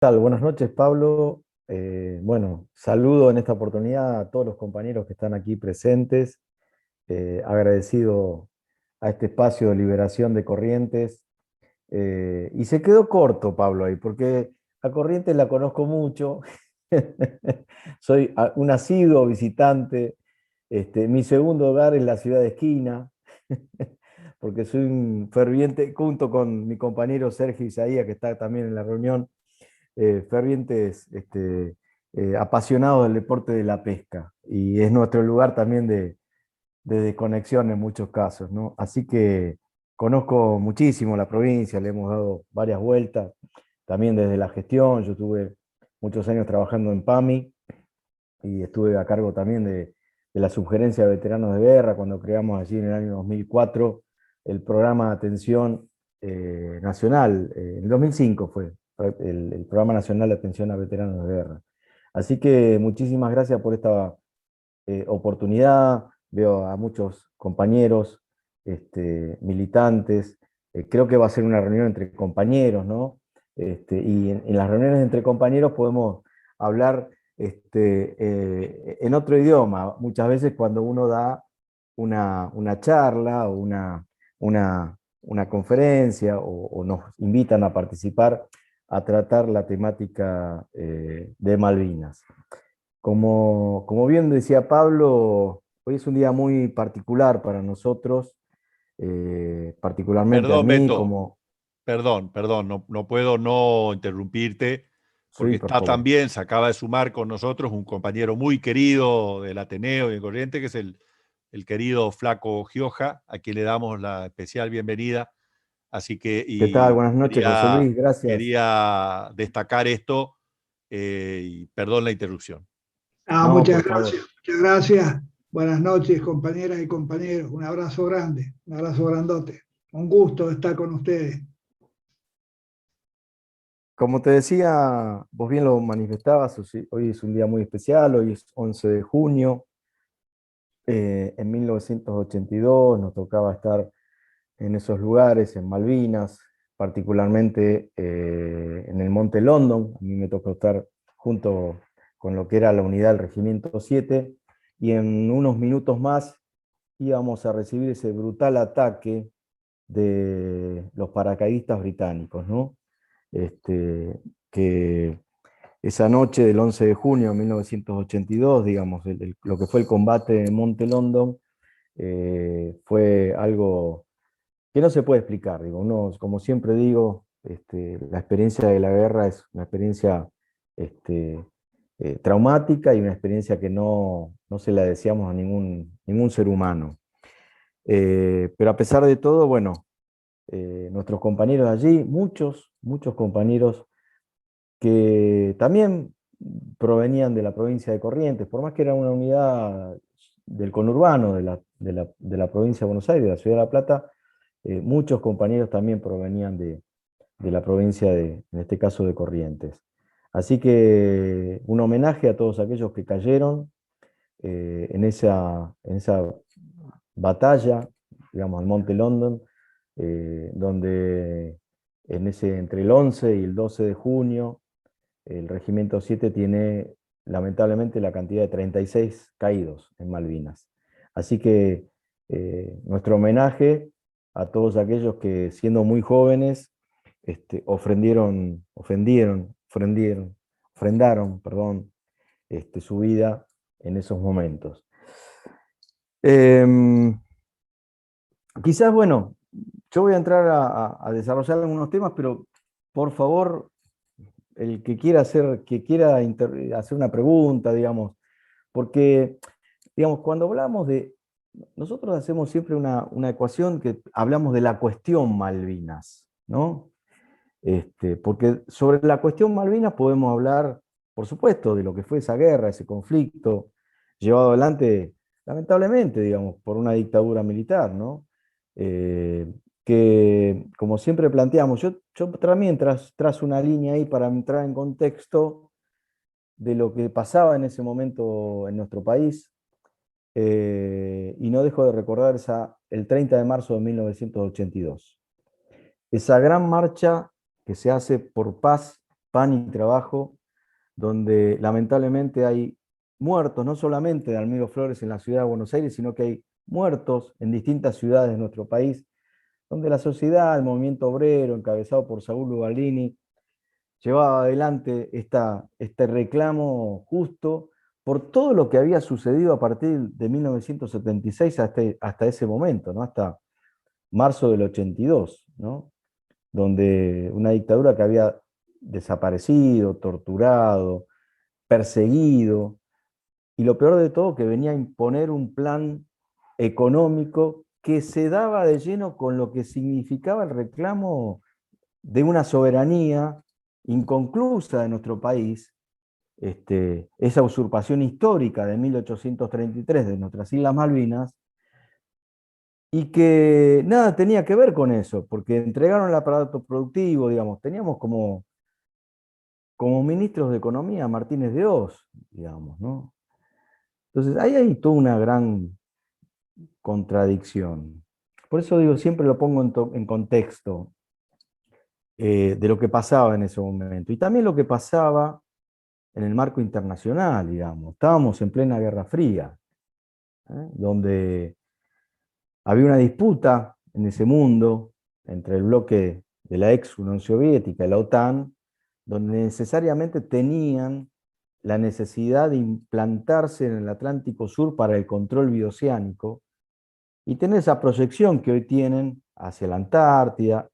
Tal? Buenas noches, Pablo. Bueno, saludo en esta oportunidad a todos los compañeros que están aquí presentes. Agradecido a este espacio de liberación de Corrientes. Y se quedó corto, Pablo, ahí, porque a Corrientes la conozco mucho. Soy un asiduo visitante. Mi segundo hogar es la ciudad de Esquina, porque soy un ferviente, junto con mi compañero Sergio Isaías, que está también en la reunión, fervientes apasionados del deporte de la pesca, y es nuestro lugar también de desconexión en muchos casos, ¿no? Así que conozco muchísimo la provincia, le hemos dado varias vueltas, también desde la gestión. Yo tuve muchos años trabajando en PAMI y estuve a cargo también de la subgerencia de veteranos de guerra cuando creamos allí en el año 2004 el programa de atención nacional. En el 2005 fue el programa nacional de atención a veteranos de guerra. Así que muchísimas gracias por esta oportunidad. Veo a muchos compañeros, militantes. Creo que va a ser una reunión entre compañeros, ¿no? Y en las reuniones entre compañeros podemos hablar en otro idioma. Muchas veces cuando uno da una charla o una conferencia o nos invitan a participar a tratar la temática de Malvinas. Como bien decía Pablo, hoy es un día muy particular para nosotros, particularmente a Perdón, mí, Beto, como... perdón, no puedo no interrumpirte porque Sí, por está favor. también, se acaba de sumar con nosotros un compañero muy querido del Ateneo y de Corriente, que es el querido Flaco Gioja, a quien le damos la especial bienvenida. Así que, ¿Qué tal? y Buenas noches, José Luis, gracias. quería destacar esto, y perdón la interrupción. No, Muchas por gracias, favor. muchas gracias. Buenas noches, compañeras y compañeros. Un abrazo grande, un abrazo grandote. Un gusto estar con ustedes. Como te decía, vos bien lo manifestabas, hoy es un día muy especial, hoy es 11 de junio. En 1982 nos tocaba estar en esos lugares, en Malvinas, particularmente en el Monte London. A mí me tocó estar junto con lo que era la unidad del Regimiento 7, y en unos minutos más íbamos a recibir ese brutal ataque de los paracaidistas británicos, ¿no? Que esa noche del 11 de junio de 1982, digamos, lo que fue el combate en Monte London, fue algo que no se puede explicar. Digo, uno, como siempre digo, la experiencia de la guerra es una experiencia este, traumática, y una experiencia que no se la deseamos a ningún ser humano. Pero a pesar de todo, bueno, nuestros compañeros allí, muchos compañeros que también provenían de la provincia de Corrientes, por más que era una unidad del conurbano de la provincia de Buenos Aires, de la ciudad de La Plata. Muchos compañeros también provenían de la provincia en este caso, de Corrientes. Así que un homenaje a todos aquellos que cayeron en esa batalla, digamos, al Monte London, donde entre el 11 y el 12 de junio, el Regimiento 7 tiene lamentablemente la cantidad de 36 caídos en Malvinas. Así que nuestro homenaje a todos aquellos que, siendo muy jóvenes, ofrendaron, perdón, su vida en esos momentos. Em, Quizás, bueno, yo voy a entrar a desarrollar algunos temas, pero por favor, el que quiera hacer una pregunta, digamos, porque, digamos, cuando hablamos nosotros hacemos siempre una ecuación que hablamos de la cuestión Malvinas, ¿no? Porque sobre la cuestión Malvinas podemos hablar, por supuesto, de lo que fue esa guerra, ese conflicto, llevado adelante, lamentablemente, digamos, por una dictadura militar, ¿no? Eh, que, como siempre planteamos, yo también trazo una línea ahí para entrar en contexto de lo que pasaba en ese momento en nuestro país, y no dejo de recordar el 30 de marzo de 1982. Esa gran marcha que se hace por paz pan y trabajo, donde lamentablemente hay muertos, no solamente de Almiro Flores en la ciudad de Buenos Aires, sino que hay muertos en distintas ciudades de nuestro país, donde la sociedad, el movimiento obrero, encabezado por Saúl Ugaldini, llevaba adelante este reclamo justo por todo lo que había sucedido a partir de 1976 hasta ese momento, ¿no? Hasta marzo del 82, ¿no? Donde una dictadura que había desaparecido, torturado, perseguido, y lo peor de todo, que venía a imponer un plan económico que se daba de lleno con lo que significaba el reclamo de una soberanía inconclusa de nuestro país, esa usurpación histórica de 1833 de nuestras Islas Malvinas, y que nada tenía que ver con eso, porque entregaron el aparato productivo, digamos, teníamos como ministros de Economía a Martínez de Oz, digamos, ¿no? Entonces, ahí hay toda una gran contradicción. Por eso digo, siempre lo pongo en contexto de lo que pasaba en ese momento. Y también lo que pasaba en el marco internacional, digamos. Estábamos en plena Guerra Fría, donde había una disputa en ese mundo entre el bloque de la ex Unión Soviética y la OTAN, donde necesariamente tenían la necesidad de implantarse en el Atlántico Sur para el control bioceánico y tener esa proyección que hoy tienen hacia la Antártida,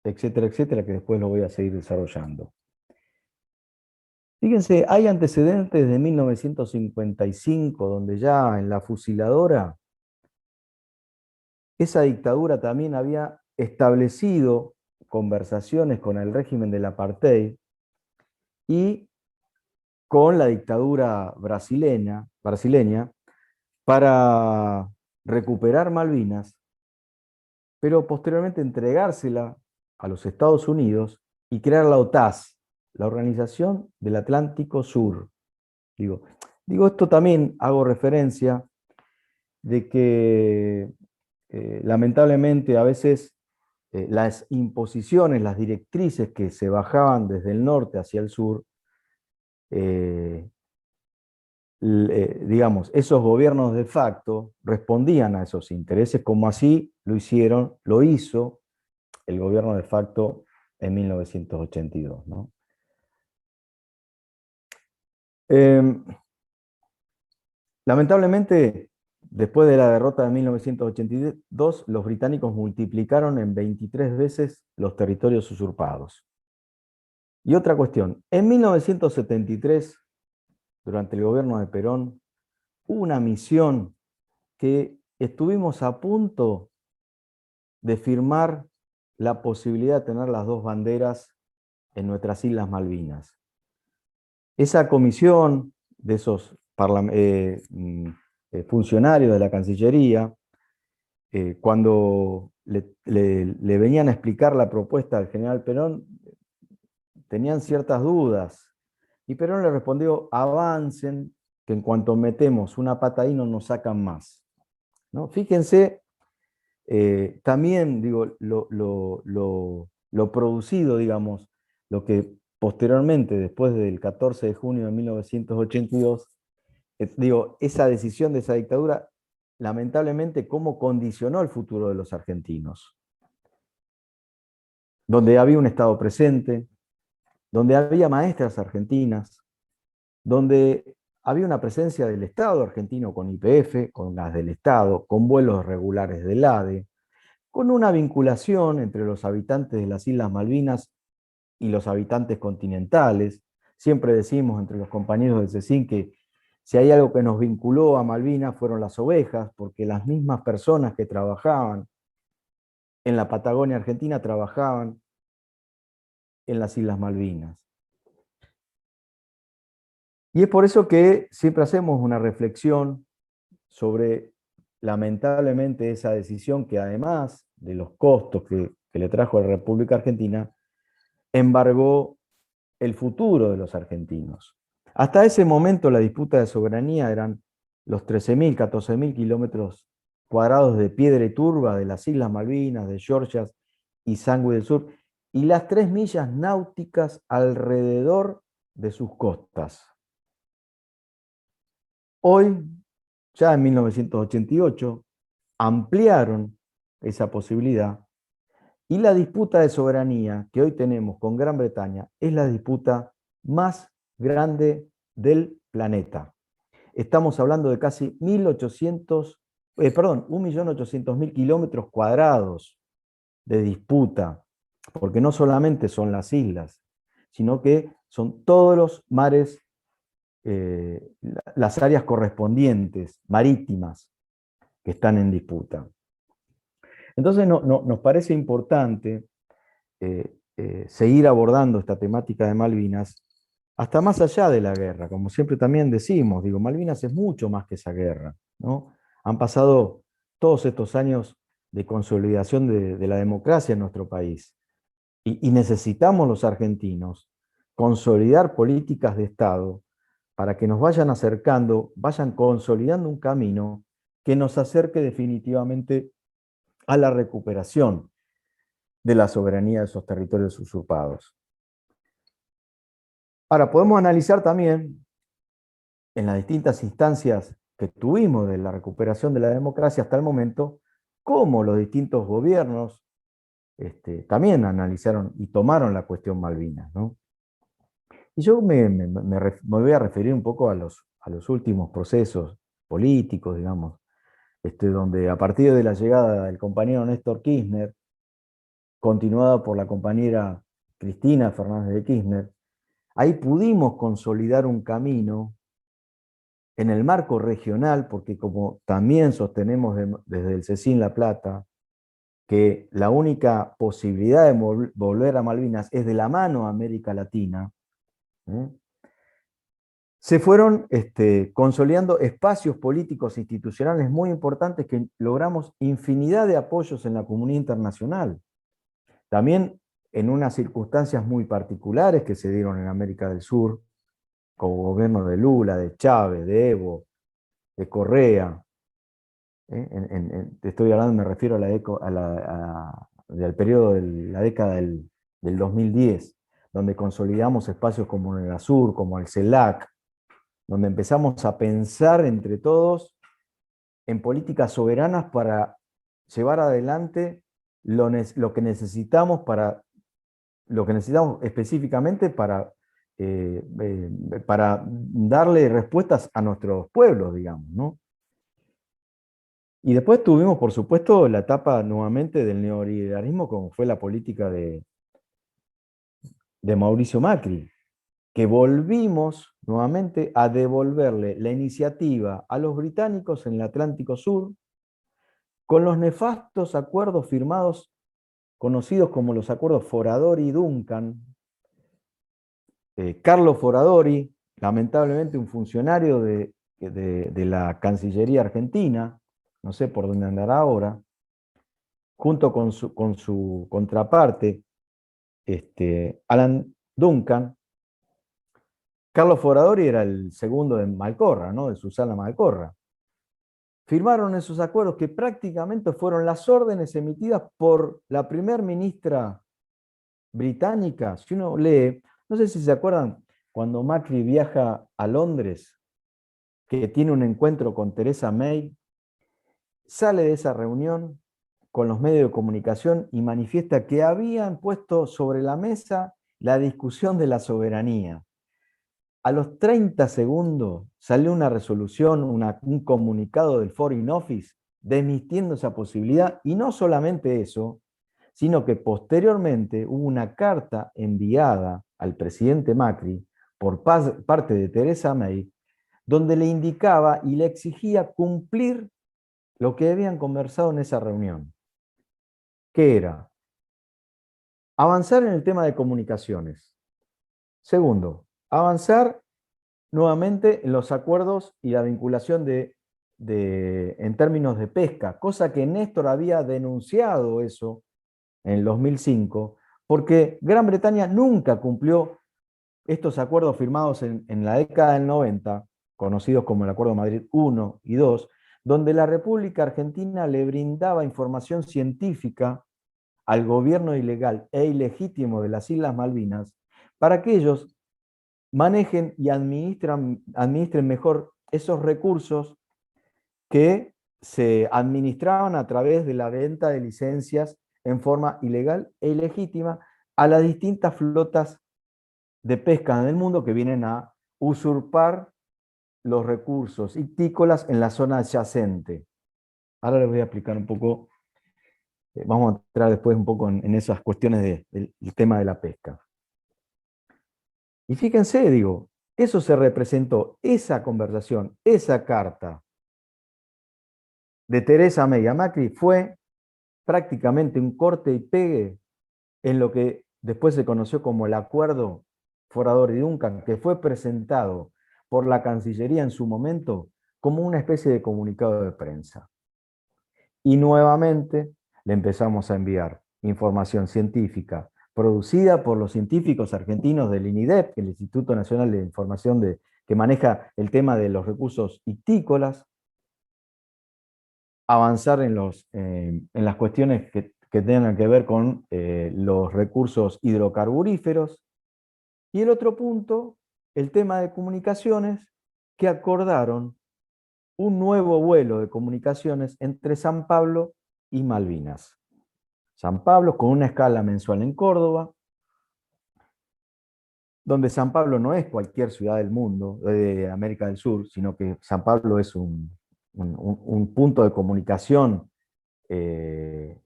etcétera, etcétera, que después lo voy a seguir desarrollando. Fíjense, hay antecedentes de 1955, donde ya en la fusiladora, esa dictadura también había establecido conversaciones con el régimen del apartheid y con la dictadura brasileña para recuperar Malvinas, pero posteriormente entregársela a los Estados Unidos y crear la OTAS, la Organización del Atlántico Sur. Digo esto también hago referencia de que lamentablemente a veces las imposiciones, las directrices que se bajaban desde el norte hacia el sur, digamos, esos gobiernos de facto respondían a esos intereses, como así lo hizo el gobierno de facto en 1982, ¿no? Lamentablemente, después de la derrota de 1982, los británicos multiplicaron en 23 veces los territorios usurpados. Y otra cuestión, en 1973, durante el gobierno de Perón, hubo una misión que estuvimos a punto de firmar la posibilidad de tener las dos banderas en nuestras Islas Malvinas. Esa comisión de esos funcionarios de la Cancillería, cuando le venían a explicar la propuesta al general Perón, tenían ciertas dudas. Y Perón le respondió, avancen, que en cuanto metemos una pata ahí no nos sacan más, ¿no? Fíjense, también digo, lo producido, digamos, lo que posteriormente, después del 14 de junio de 1982, digo, esa decisión de esa dictadura, lamentablemente, cómo condicionó el futuro de los argentinos. Donde había un Estado presente, donde había maestras argentinas, donde había una presencia del Estado argentino con YPF, con gas del Estado, con vuelos regulares del ADE, con una vinculación entre los habitantes de las Islas Malvinas y los habitantes continentales. Siempre decimos entre los compañeros del CECIN que si hay algo que nos vinculó a Malvinas fueron las ovejas, porque las mismas personas que trabajaban en la Patagonia Argentina trabajaban en las Islas Malvinas. Y es por eso que siempre hacemos una reflexión sobre, lamentablemente, esa decisión que además de los costos que le trajo a la República Argentina, embargó el futuro de los argentinos. Hasta ese momento la disputa de soberanía eran los 13.000, 14.000 kilómetros cuadrados de piedra y turba de las Islas Malvinas, de Georgias y Sandwich del Sur, y las 3 millas náuticas alrededor de sus costas. Hoy, ya en 1988, ampliaron esa posibilidad y la disputa de soberanía que hoy tenemos con Gran Bretaña es la disputa más grande del planeta. Estamos hablando de casi 1.800.000 kilómetros cuadrados de disputa, porque no solamente son las islas, sino que son todos los mares, las áreas correspondientes, marítimas, que están en disputa. Entonces nos parece importante seguir abordando esta temática de Malvinas hasta más allá de la guerra, como siempre también decimos, digo, Malvinas es mucho más que esa guerra, ¿no? Han pasado todos estos años de consolidación de la democracia en nuestro país y necesitamos los argentinos consolidar políticas de Estado para que nos vayan acercando, vayan consolidando un camino que nos acerque definitivamente a la recuperación de la soberanía de esos territorios usurpados. Ahora, podemos analizar también en las distintas instancias que tuvimos de la recuperación de la democracia hasta el momento, cómo los distintos gobiernos también analizaron y tomaron la cuestión Malvinas, ¿no? Y yo me voy a referir un poco a los últimos procesos políticos, digamos, donde a partir de la llegada del compañero Néstor Kirchner, continuada por la compañera Cristina Fernández de Kirchner, ahí pudimos consolidar un camino en el marco regional, porque como también sostenemos desde el CECIN La Plata, que la única posibilidad de volver a Malvinas es de la mano a América Latina, se fueron consolidando espacios políticos e institucionales muy importantes que logramos infinidad de apoyos en la comunidad internacional. También en unas circunstancias muy particulares que se dieron en América del Sur, como gobierno de Lula, de Chávez, de Evo, de Correa. Te estoy hablando, me refiero al periodo de la década del 2010, donde consolidamos espacios como el UNASUR, como el CELAC, donde empezamos a pensar entre todos en políticas soberanas para llevar adelante lo que necesitamos específicamente para darle respuestas a nuestros pueblos, digamos, ¿no? Y después tuvimos, por supuesto, la etapa nuevamente del neoliberalismo, como fue la política de Mauricio Macri, que volvimos nuevamente a devolverle la iniciativa a los británicos en el Atlántico Sur, con los nefastos acuerdos firmados, conocidos como los acuerdos Foradori-Duncan. Carlos Foradori, lamentablemente un funcionario de la Cancillería Argentina, no sé por dónde andará ahora, junto con su contraparte, Alan Duncan. Carlos Foradori era el segundo de Malcorra, ¿no? De Susana Malcorra. Firmaron esos acuerdos que prácticamente fueron las órdenes emitidas por la primer ministra británica. Si uno lee, no sé si se acuerdan, cuando Macri viaja a Londres, que tiene un encuentro con Theresa May, sale de esa reunión con los medios de comunicación y manifiesta que habían puesto sobre la mesa la discusión de la soberanía. A los 30 segundos salió una resolución, un comunicado del Foreign Office desmintiendo esa posibilidad, y no solamente eso, sino que posteriormente hubo una carta enviada al presidente Macri por parte de Theresa May, donde le indicaba y le exigía cumplir lo que habían conversado en esa reunión, que era avanzar en el tema de comunicaciones. Segundo, avanzar nuevamente en los acuerdos y la vinculación en términos de pesca, cosa que Néstor había denunciado eso en el 2005, porque Gran Bretaña nunca cumplió estos acuerdos firmados en la década del 90, conocidos como el Acuerdo Madrid I y II, donde la República Argentina le brindaba información científica al gobierno ilegal e ilegítimo de las Islas Malvinas para que ellos manejen y administren mejor esos recursos que se administraban a través de la venta de licencias en forma ilegal e ilegítima a las distintas flotas de pesca del mundo que vienen a usurpar los recursos ictícolas en la zona adyacente. Ahora les voy a explicar un poco, vamos a entrar después un poco en esas cuestiones del tema de la pesca. Y fíjense, digo, eso se representó, esa conversación, esa carta de Teresa May a Macri fue prácticamente un corte y pegue en lo que después se conoció como el Acuerdo Forador y Duncan, que fue presentado por la Cancillería en su momento como una especie de comunicado de prensa. Y nuevamente le empezamos a enviar información científica producida por los científicos argentinos del INIDEP, el Instituto Nacional de Información que maneja el tema de los recursos ictícolas, avanzar en las cuestiones que tengan que ver con los recursos hidrocarburíferos. Y el otro punto, el tema de comunicaciones, que acordaron un nuevo vuelo de comunicaciones entre San Pablo y Malvinas. San Pablo con una escala mensual en Córdoba, donde San Pablo no es cualquier ciudad del mundo, de América del Sur, sino que San Pablo es un punto de comunicación en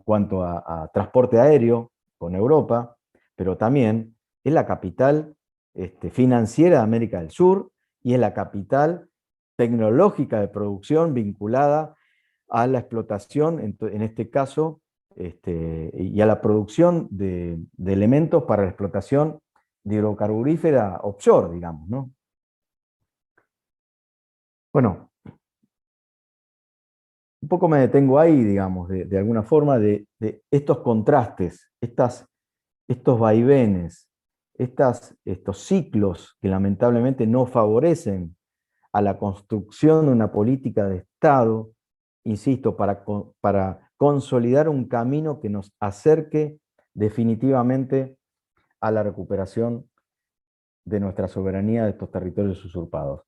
cuanto a transporte aéreo con Europa, pero también es la capital financiera de América del Sur y es la capital tecnológica de producción vinculada a la explotación, en este caso, y a la producción de elementos para la explotación de hidrocarburífera offshore, digamos, ¿no? Bueno, un poco me detengo ahí, digamos, de alguna forma, de estos contrastes, estos vaivenes, estos ciclos que lamentablemente no favorecen a la construcción de una política de Estado, insisto, para consolidar un camino que nos acerque definitivamente a la recuperación de nuestra soberanía de estos territorios usurpados.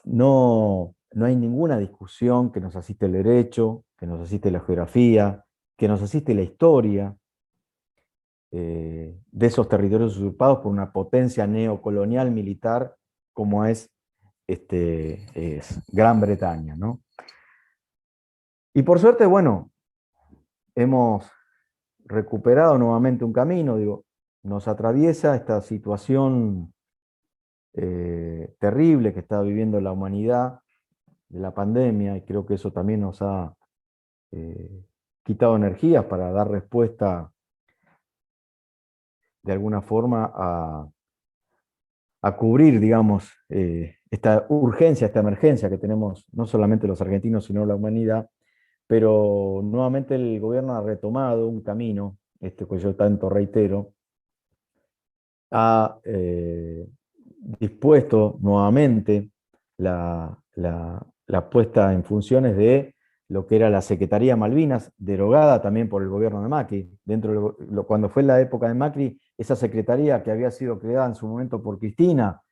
No hay ninguna discusión que nos asiste el derecho, que nos asiste la geografía, que nos asiste la historia de esos territorios usurpados por una potencia neocolonial militar como es Gran Bretaña, ¿no? Y por suerte, bueno, hemos recuperado nuevamente un camino, digo, nos atraviesa esta situación terrible que está viviendo la humanidad de la pandemia, y creo que eso también nos ha quitado energías para dar respuesta de alguna forma a cubrir, digamos, esta urgencia, esta emergencia que tenemos no solamente los argentinos, sino la humanidad, pero nuevamente el gobierno ha retomado un camino, que yo tanto reitero, ha dispuesto nuevamente la puesta en funciones de lo que era la Secretaría Malvinas, derogada también por el gobierno de Macri. Cuando fue la época de Macri, esa secretaría que había sido creada en su momento por Cristina,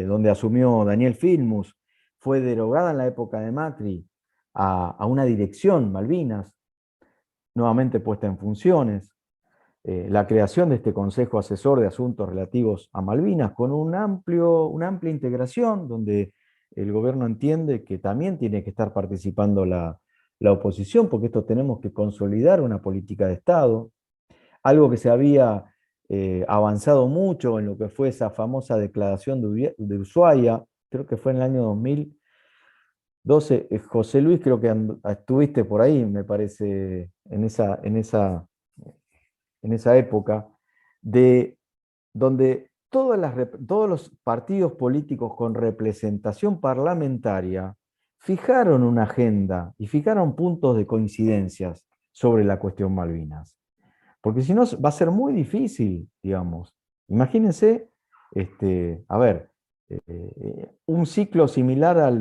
donde asumió Daniel Filmus, fue derogada en la época de Macri a una dirección Malvinas, nuevamente puesta en funciones. La creación de este Consejo Asesor de Asuntos Relativos a Malvinas, con una amplia integración, donde el gobierno entiende que también tiene que estar participando la oposición, porque esto tenemos que consolidar una política de Estado, algo que se había avanzado mucho en lo que fue esa famosa declaración de Ushuaia, creo que fue en el año 2012. José Luis, creo que estuviste por ahí, me parece, en esa época, donde todos los partidos políticos con representación parlamentaria fijaron una agenda y fijaron puntos de coincidencias sobre la cuestión Malvinas. Porque si no, va a ser muy difícil, digamos. Imagínense, un ciclo similar al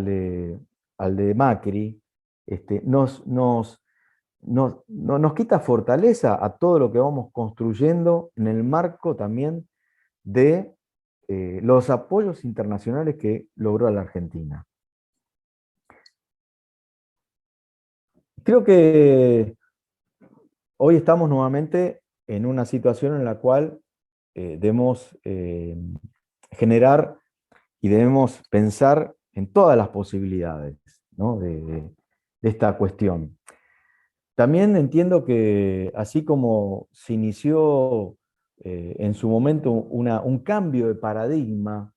de Macri, nos quita fortaleza a todo lo que vamos construyendo en el marco también de los apoyos internacionales que logró la Argentina. Creo que hoy estamos nuevamente en una situación en la cual debemos generar y debemos pensar en todas las posibilidades, ¿no?, de esta cuestión. También entiendo que así como se inició en su momento un cambio de paradigma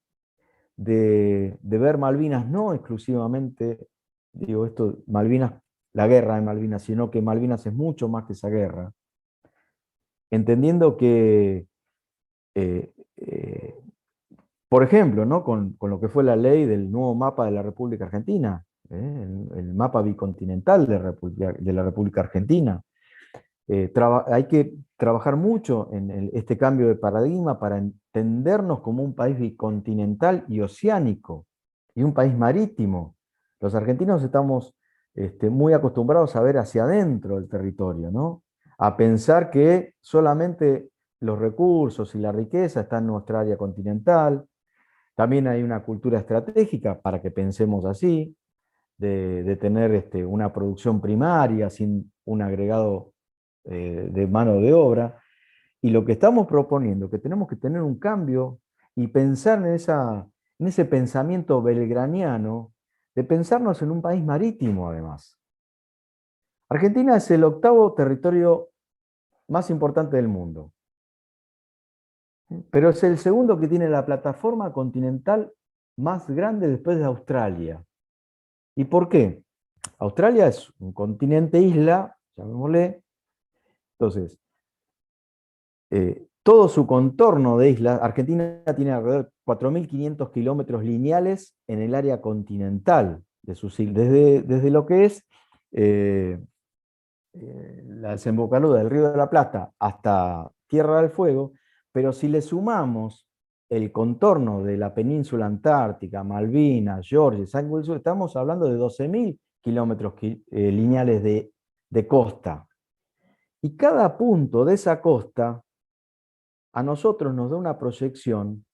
de ver Malvinas no exclusivamente, digo esto, Malvinas, la guerra de Malvinas, sino que Malvinas es mucho más que esa guerra, entendiendo que, eh, eh, por ejemplo, ¿no?, con lo que fue la ley del nuevo mapa de la República Argentina, el mapa bicontinental de la República Argentina. Hay que trabajar mucho en este cambio de paradigma para entendernos como un país bicontinental y oceánico, y un país marítimo. Los argentinos estamos muy acostumbrados a ver hacia adentro del territorio, ¿no?, a pensar que solamente los recursos y la riqueza están en nuestra área continental. También hay una cultura estratégica para que pensemos así, de tener una producción primaria sin un agregado de mano de obra. Y lo que estamos proponiendo, que tenemos que tener un cambio y pensar en ese pensamiento belgraniano, de pensarnos en un país marítimo además. Argentina es el octavo territorio más importante del mundo, pero es el segundo que tiene la plataforma continental más grande después de Australia. ¿Y por qué? Australia es un continente isla, llamémosle. Entonces, todo su contorno de islas, Argentina tiene alrededor de 4.500 kilómetros lineales en el área continental de sus islas, desde lo que es la desembocadura del Río de la Plata hasta Tierra del Fuego, pero si le sumamos el contorno de la península antártica, Malvinas, Georgia, San Luis, estamos hablando de 12.000 kilómetros lineales de costa. Y cada punto de esa costa a nosotros nos da una proyección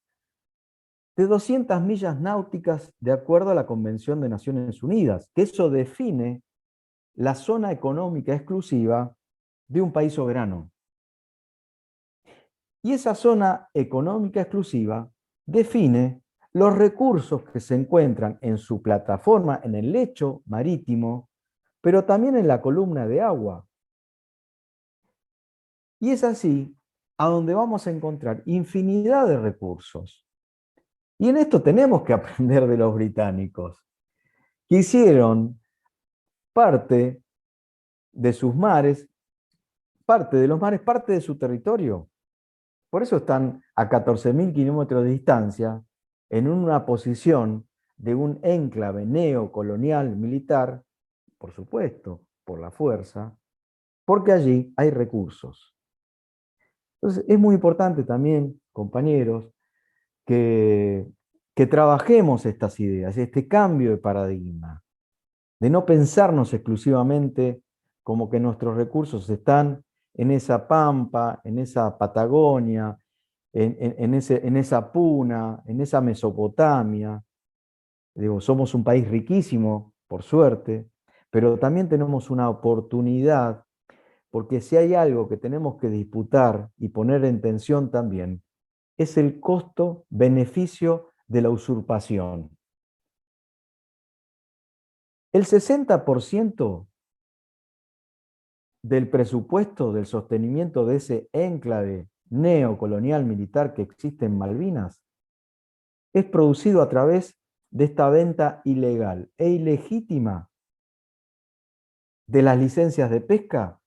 de 200 millas náuticas de acuerdo a la Convención de Naciones Unidas, que eso define la zona económica exclusiva de un país soberano. Y esa zona económica exclusiva define los recursos que se encuentran en su plataforma, en el lecho marítimo, pero también en la columna de agua. Y es así a donde vamos a encontrar infinidad de recursos. Y en esto tenemos que aprender de los británicos, que hicieron parte de sus mares, parte de los mares, parte de su territorio. Por eso están a 14.000 kilómetros de distancia, en una posición de un enclave neocolonial militar, por supuesto, por la fuerza, porque allí hay recursos. Entonces, es muy importante también, compañeros, que trabajemos estas ideas, este cambio de paradigma, de no pensarnos exclusivamente como que nuestros recursos están en esa pampa, en esa Patagonia, en esa puna, en esa Mesopotamia. Digo, somos un país riquísimo, por suerte, pero también tenemos una oportunidad, porque si hay algo que tenemos que disputar y poner en tensión también, es el costo-beneficio de la usurpación. El 60% del presupuesto del sostenimiento de ese enclave neocolonial militar que existe en Malvinas es producido a través de esta venta ilegal e ilegítima de las licencias de pesca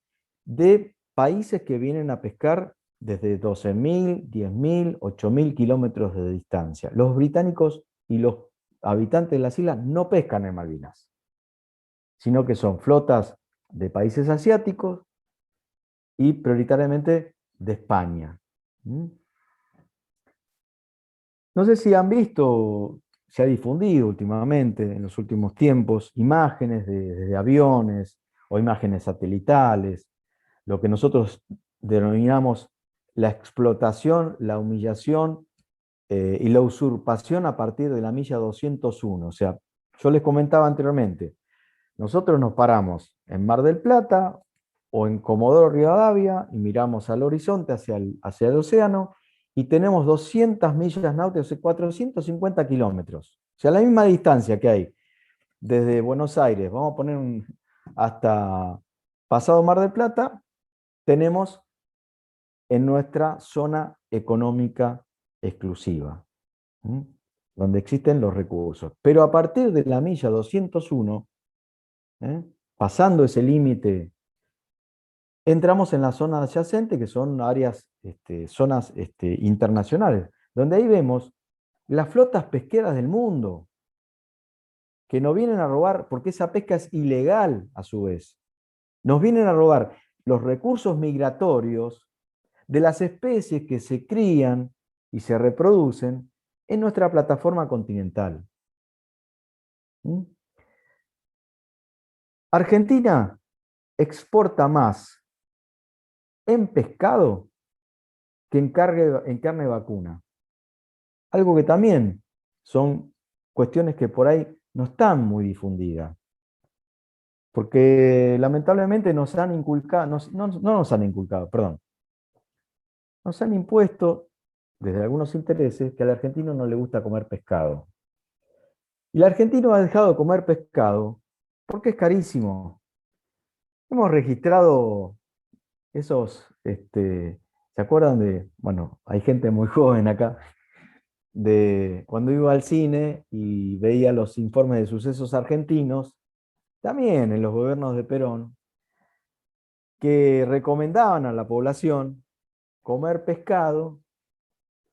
de países que vienen a pescar desde 12.000, 10.000, 8.000 kilómetros de distancia. Los británicos y los habitantes de las islas no pescan en Malvinas, sino que son flotas de países asiáticos y prioritariamente de España. No sé si han visto, se ha difundido últimamente, en los últimos tiempos, imágenes de aviones o imágenes satelitales, lo que nosotros denominamos la explotación, la humillación y la usurpación a partir de la milla 201. O sea, yo les comentaba anteriormente, nosotros nos paramos en Mar del Plata o en Comodoro Rivadavia y miramos al horizonte hacia el océano y tenemos 200 millas náuticas, o sea, 450 kilómetros. O sea, la misma distancia que hay desde Buenos Aires, vamos a poner hasta pasado Mar del Plata, tenemos en nuestra zona económica exclusiva, donde existen los recursos. Pero a partir de la milla 201, pasando ese límite, entramos en la zona adyacente, que son áreas, zonas internacionales, donde ahí vemos las flotas pesqueras del mundo, que nos vienen a robar, porque esa pesca es ilegal a su vez. Nos vienen a robar los recursos migratorios de las especies que se crían y se reproducen en nuestra plataforma continental. Argentina exporta más en pescado que en carne vacuna. Algo que también son cuestiones que por ahí no están muy difundidas. Porque lamentablemente nos han inculcado, no nos han inculcado, perdón, nos han impuesto desde algunos intereses que al argentino no le gusta comer pescado. Y el argentino ha dejado de comer pescado porque es carísimo. Hemos registrado esos, ¿se acuerdan de, bueno, hay gente muy joven acá, de cuando iba al cine y veía los informes de sucesos argentinos, también en los gobiernos de Perón, que recomendaban a la población comer pescado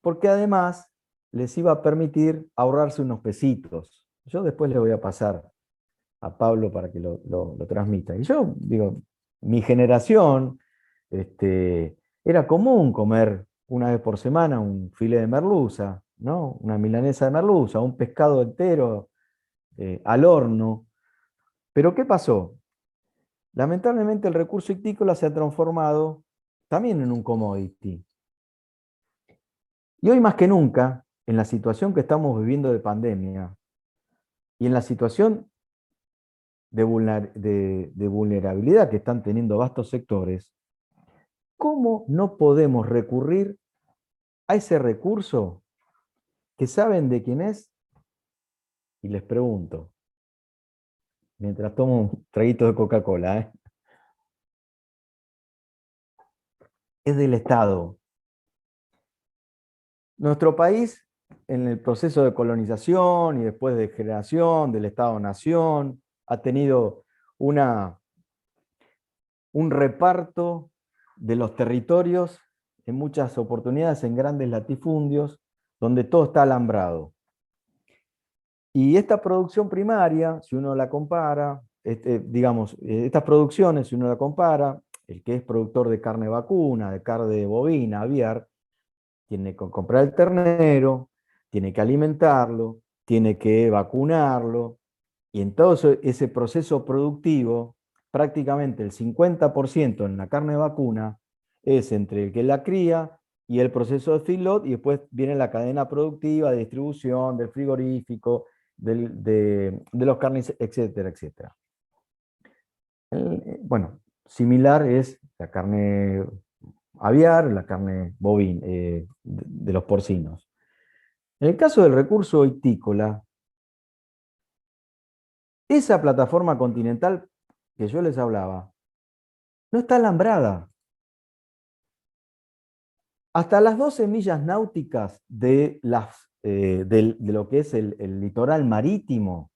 porque además les iba a permitir ahorrarse unos pesitos. Yo después le voy a pasar a Pablo para que lo transmita. Y yo digo, mi generación, era común comer una vez por semana un filé de merluza, ¿no? Una milanesa de merluza, un pescado entero al horno. Pero ¿qué pasó? Lamentablemente el recurso ictícola se ha transformado también en un commodity. Y hoy más que nunca, en la situación que estamos viviendo de pandemia y en la situación de vulnerabilidad que están teniendo vastos sectores, ¿cómo no podemos recurrir a ese recurso que saben de quién es? Y les pregunto, mientras tomo un traguito de Coca-Cola, es del Estado. Nuestro país, en el proceso de colonización y después de generación del Estado-Nación, ha tenido un reparto de los territorios en muchas oportunidades en grandes latifundios, donde todo está alambrado. Y esta producción primaria, si uno la compara, digamos, estas producciones, si uno la compara, el que es productor de carne vacuna, de carne bovina, aviar, tiene que comprar el ternero, tiene que alimentarlo, tiene que vacunarlo, y en todo ese proceso productivo, prácticamente el 50% en la carne vacuna es entre el que la cría y el proceso de feedlot, y después viene la cadena productiva de distribución, del frigorífico, de los carnes, etcétera, etcétera. Bueno, similar es la carne aviar, la carne bovina, de los porcinos. En el caso del recurso ictícola, esa plataforma continental que yo les hablaba, no está alambrada. Hasta las 12 millas náuticas de lo que es el litoral marítimo,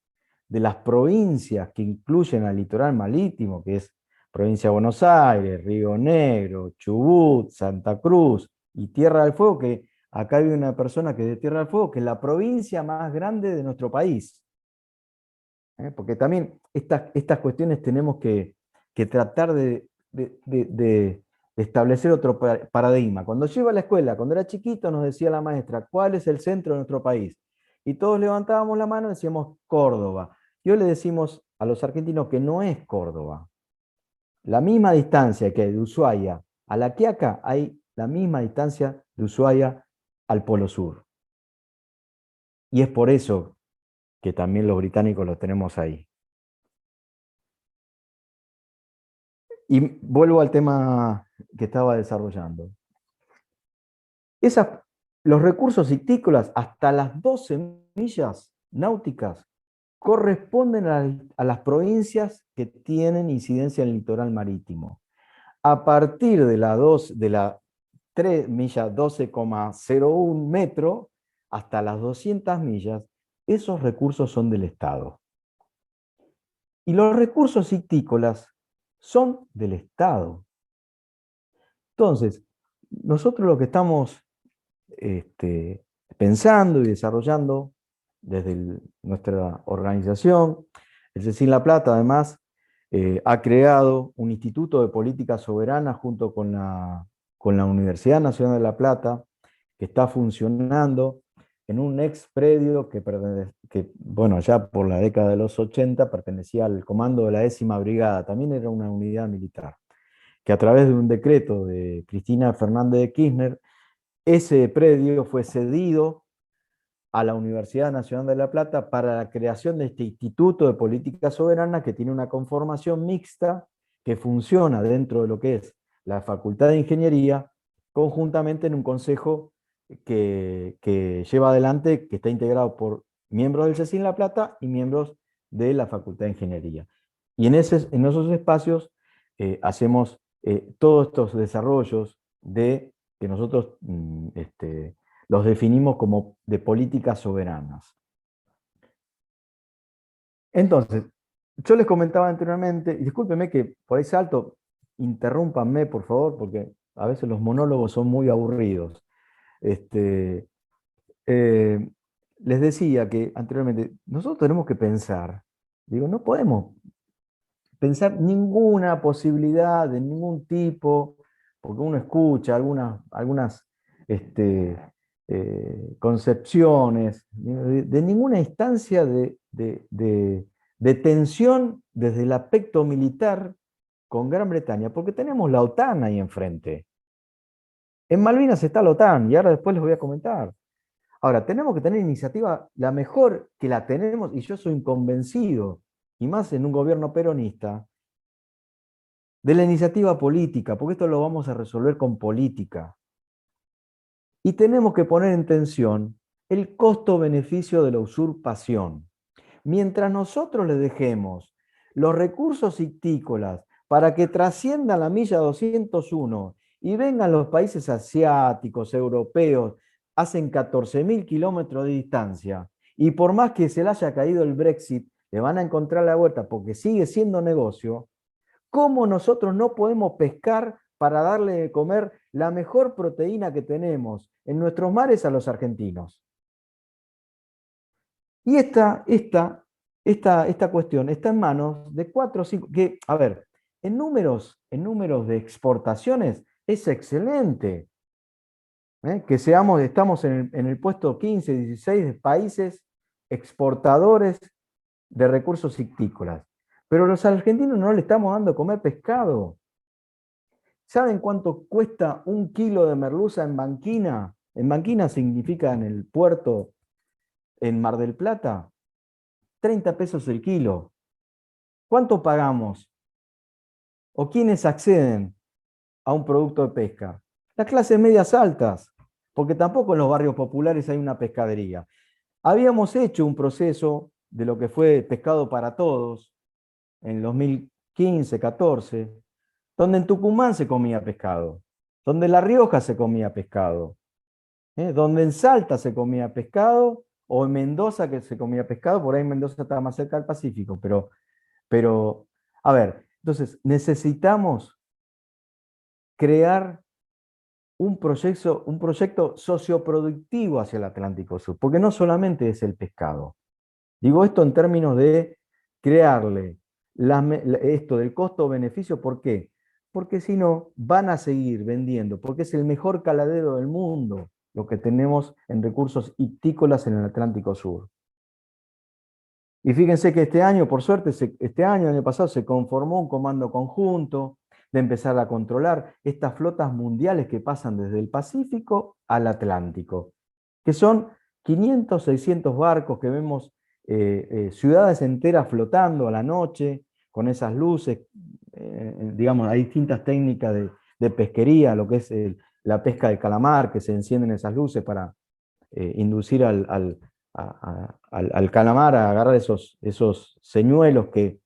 de las provincias que incluyen al litoral marítimo, que es provincia de Buenos Aires, Río Negro, Chubut, Santa Cruz y Tierra del Fuego, que acá hay una persona que es de Tierra del Fuego, que es la provincia más grande de nuestro país. Porque también estas cuestiones tenemos que tratar de establecer otro paradigma. Cuando yo iba a la escuela, cuando era chiquito, nos decía la maestra, ¿cuál es el centro de nuestro país? Y todos levantábamos la mano y decíamos Córdoba. Y hoy le decimos a los argentinos que no es Córdoba. La misma distancia que hay de Ushuaia a La Quiaca, hay la misma distancia de Ushuaia al Polo Sur. Y es por eso que también los británicos los tenemos ahí. Y vuelvo al tema que estaba desarrollando. Los recursos ictícolas hasta las 12 millas náuticas corresponden a las provincias que tienen incidencia en el litoral marítimo. A partir de la 3 millas, 12,01 metros, hasta las 200 millas, esos recursos son del Estado. Y los recursos ictícolas son del Estado. Entonces, nosotros lo que estamos pensando y desarrollando desde nuestra organización, el CECIN La Plata, además, ha creado un Instituto de Política Soberana junto con la Universidad Nacional de La Plata, que está funcionando en un ex predio que, bueno, ya por la década de los 80 pertenecía al comando de la 10ª Brigada, también era una unidad militar, que a través de un decreto de Cristina Fernández de Kirchner, ese predio fue cedido a la Universidad Nacional de La Plata para la creación de este Instituto de Política Soberana que tiene una conformación mixta que funciona dentro de lo que es la Facultad de Ingeniería, conjuntamente en un consejo que lleva adelante, que está integrado por miembros del CECIN La Plata y miembros de la Facultad de Ingeniería. Y en esos espacios hacemos todos estos desarrollos que nosotros los definimos como de políticas soberanas. Entonces, yo les comentaba anteriormente, y discúlpenme que por ahí salto, interrúmpanme por favor, porque a veces los monólogos son muy aburridos. Les decía que anteriormente, nosotros tenemos que pensar, digo, no podemos pensar ninguna posibilidad de ningún tipo, porque uno escucha algunas concepciones, de ninguna instancia de tensión desde el aspecto militar con Gran Bretaña, porque tenemos la OTAN ahí enfrente. En Malvinas está la OTAN, y ahora después les voy a comentar. Ahora, tenemos que tener iniciativa, la mejor que la tenemos, y yo soy convencido, y más en un gobierno peronista, de la iniciativa política, porque esto lo vamos a resolver con política. Y tenemos que poner en tensión el costo-beneficio de la usurpación. Mientras nosotros le dejemos los recursos ictícolas para que trasciendan la milla 201 y vengan los países asiáticos, europeos, hacen 14.000 kilómetros de distancia, y por más que se le haya caído el Brexit, le van a encontrar la vuelta porque sigue siendo negocio. ¿Cómo nosotros no podemos pescar para darle de comer la mejor proteína que tenemos en nuestros mares a los argentinos? Y esta cuestión está en manos de 4 o 5, que, a ver, en números de exportaciones es excelente. Que estamos en el puesto 15, 16 de países exportadores de recursos ictícolas. Pero los argentinos no le estamos dando a comer pescado. ¿Saben cuánto cuesta 1 kilo de merluza en Banquina? En Banquina significa en el puerto en Mar del Plata. 30 pesos el kilo. ¿Cuánto pagamos? ¿O quiénes acceden a un producto de pesca? Las clases medias altas, porque tampoco en los barrios populares hay una pescadería. Habíamos hecho un proceso de lo que fue Pescado para Todos en 2015-14, donde en Tucumán se comía pescado, donde en La Rioja se comía pescado, donde en Salta se comía pescado, o en Mendoza que se comía pescado, por ahí Mendoza estaba más cerca del Pacífico, pero a ver, entonces necesitamos crear un proyecto socioproductivo hacia el Atlántico Sur, porque no solamente es el pescado. Digo esto en términos de crearle esto del costo-beneficio, ¿por qué? Porque si no, van a seguir vendiendo, porque es el mejor caladero del mundo, lo que tenemos en recursos ictícolas en el Atlántico Sur. Y fíjense que este año, por suerte, el año pasado se conformó un comando conjunto de empezar a controlar estas flotas mundiales que pasan desde el Pacífico al Atlántico, que son 500, 600 barcos que vemos, ciudades enteras flotando a la noche, con esas luces, digamos, hay distintas técnicas de pesquería, lo que es la pesca de calamar, que se encienden esas luces para inducir al calamar a agarrar esos señuelos que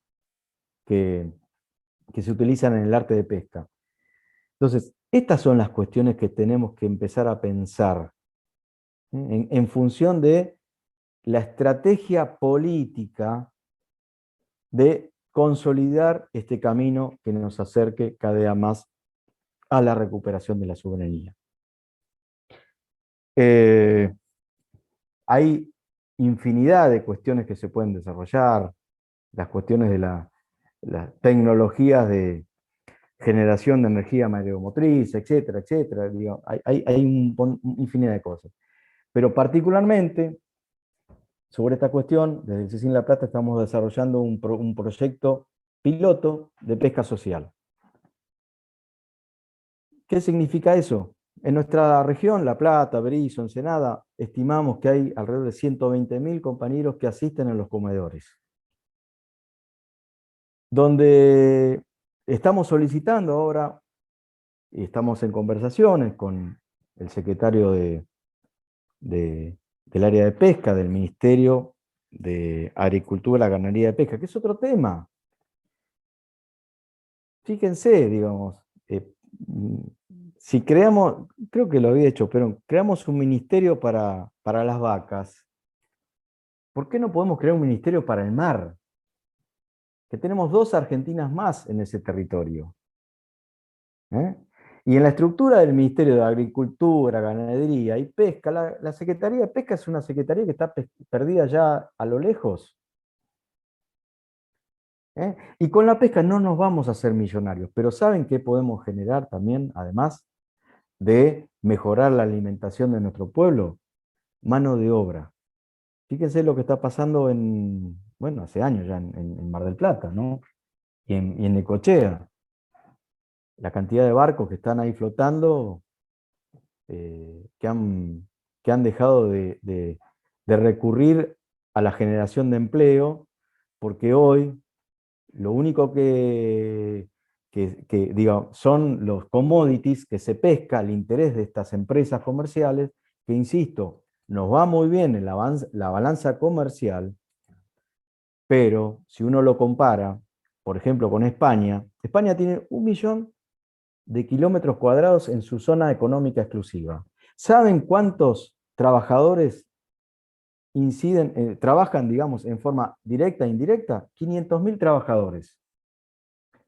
se utilizan en el arte de pesca. Entonces, estas son las cuestiones que tenemos que empezar a pensar en función de la estrategia política de consolidar este camino que nos acerque cada día más a la recuperación de la soberanía. Hay infinidad de cuestiones que se pueden desarrollar, las cuestiones de las tecnologías de generación de energía mareomotriz, etcétera, etcétera. Digo, hay infinidad de cosas. Pero particularmente, sobre esta cuestión, desde el CECIN La Plata estamos desarrollando un proyecto piloto de pesca social. ¿Qué significa eso? En nuestra región, La Plata, Berizo, Ensenada, estimamos que hay alrededor de 120.000 compañeros que asisten a los comedores, donde estamos solicitando ahora, y estamos en conversaciones con el secretario del área de pesca, del Ministerio de Agricultura, Ganadería y Pesca, que es otro tema. Fíjense, digamos, si creamos, creo que lo había hecho, pero creamos un ministerio para las vacas, ¿por qué no podemos crear un ministerio para el mar? Que tenemos 2 Argentinas más en ese territorio. Y en la estructura del Ministerio de Agricultura, Ganadería y Pesca, la Secretaría de Pesca es una secretaría que está perdida ya a lo lejos. Y con la pesca no nos vamos a hacer millonarios, pero ¿saben qué podemos generar también, además de mejorar la alimentación de nuestro pueblo? Mano de obra. Fíjense lo que está pasando bueno, hace años ya en Mar del Plata, ¿no? Y en Necochea. La cantidad de barcos que están ahí flotando, que han dejado de recurrir a la generación de empleo, porque hoy lo único que digamos, son los commodities que se pesca al interés de estas empresas comerciales, que insisto, nos va muy bien en la balanza comercial, pero si uno lo compara, por ejemplo, con España, España tiene 1 millón de kilómetros cuadrados en su zona económica exclusiva. ¿Saben cuántos trabajadores trabajan, digamos, en forma directa e indirecta? 500.000 trabajadores.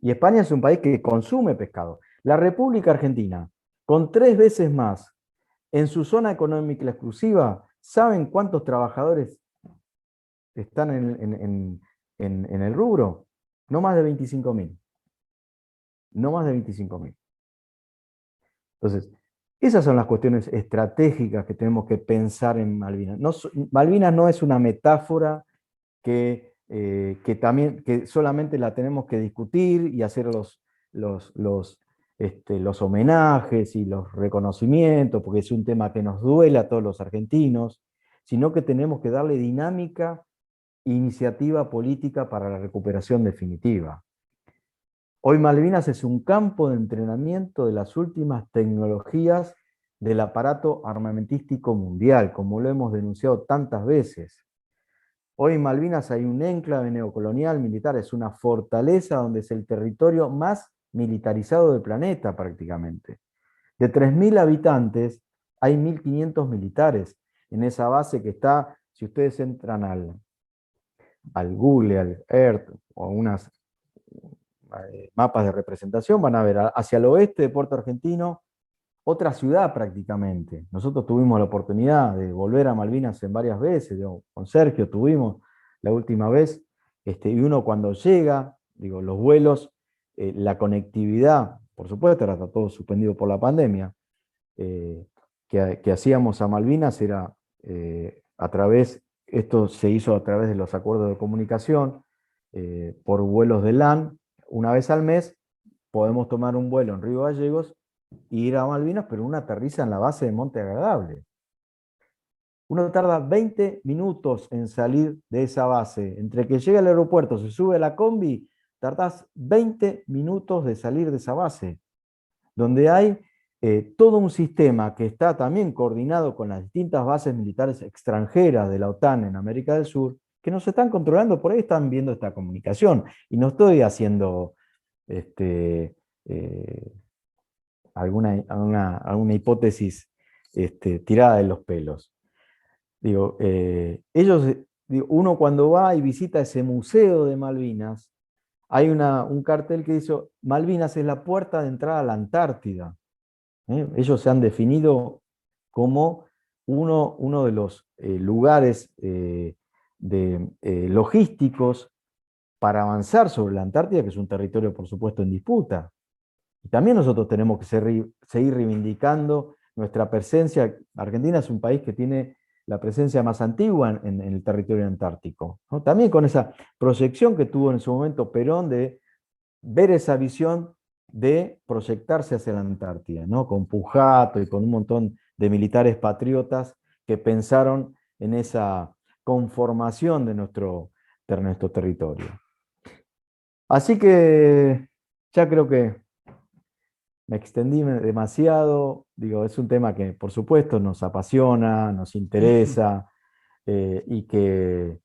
Y España es un país que consume pescado. La República Argentina, con 3 veces más en su zona económica exclusiva, ¿saben cuántos trabajadores están en el rubro? No más de 25.000. No más de 25.000. Entonces, esas son las cuestiones estratégicas que tenemos que pensar en Malvinas. Malvinas no es una metáfora que solamente la tenemos que discutir y hacer los homenajes y los reconocimientos, porque es un tema que nos duele a todos los argentinos, sino que tenemos que darle dinámica e iniciativa política para la recuperación definitiva. Hoy Malvinas es un campo de entrenamiento de las últimas tecnologías del aparato armamentístico mundial, como lo hemos denunciado tantas veces. Hoy en Malvinas hay un enclave neocolonial militar, es una fortaleza donde es el territorio más militarizado del planeta prácticamente. De 3.000 habitantes, hay 1.500 militares en esa base que está, si ustedes entran al Google, al Earth o a unas mapas de representación, van a ver hacia el oeste de Puerto Argentino otra ciudad prácticamente. Nosotros tuvimos la oportunidad de volver a Malvinas en varias veces, con Sergio tuvimos la última vez, y uno cuando llega, digo, los vuelos, la conectividad, por supuesto, ahora está todo suspendido por la pandemia, que hacíamos a Malvinas era esto se hizo a través de los acuerdos de comunicación, por vuelos de LAN, una vez al mes podemos tomar un vuelo en Río Gallegos e ir a Malvinas, pero uno aterriza en la base de Monte Agradable. Uno tarda 20 minutos en salir de esa base. Entre que llega al aeropuerto, se sube a la combi, tardás 20 minutos de salir de esa base, donde hay todo un sistema que está también coordinado con las distintas bases militares extranjeras de la OTAN en América del Sur, que nos están controlando, por ahí están viendo esta comunicación. Y no estoy haciendo alguna hipótesis tirada de los pelos. Digo, uno cuando va y visita ese museo de Malvinas, hay un cartel que dice: Malvinas es la puerta de entrada a la Antártida. Ellos se han definido como uno de los lugares logísticos para avanzar sobre la Antártida, que es un territorio, por supuesto, en disputa. Y también nosotros tenemos que seguir reivindicando nuestra presencia. Argentina es un país que tiene la presencia más antigua en el territorio antártico, ¿no? También con esa proyección que tuvo en su momento Perón de ver esa visión de proyectarse hacia la Antártida, ¿no? Con Pujato y con un montón de militares patriotas que pensaron en esa conformación de nuestro territorio. Así que ya creo que me extendí demasiado. Digo, es un tema que por supuesto nos apasiona, nos interesa, y que,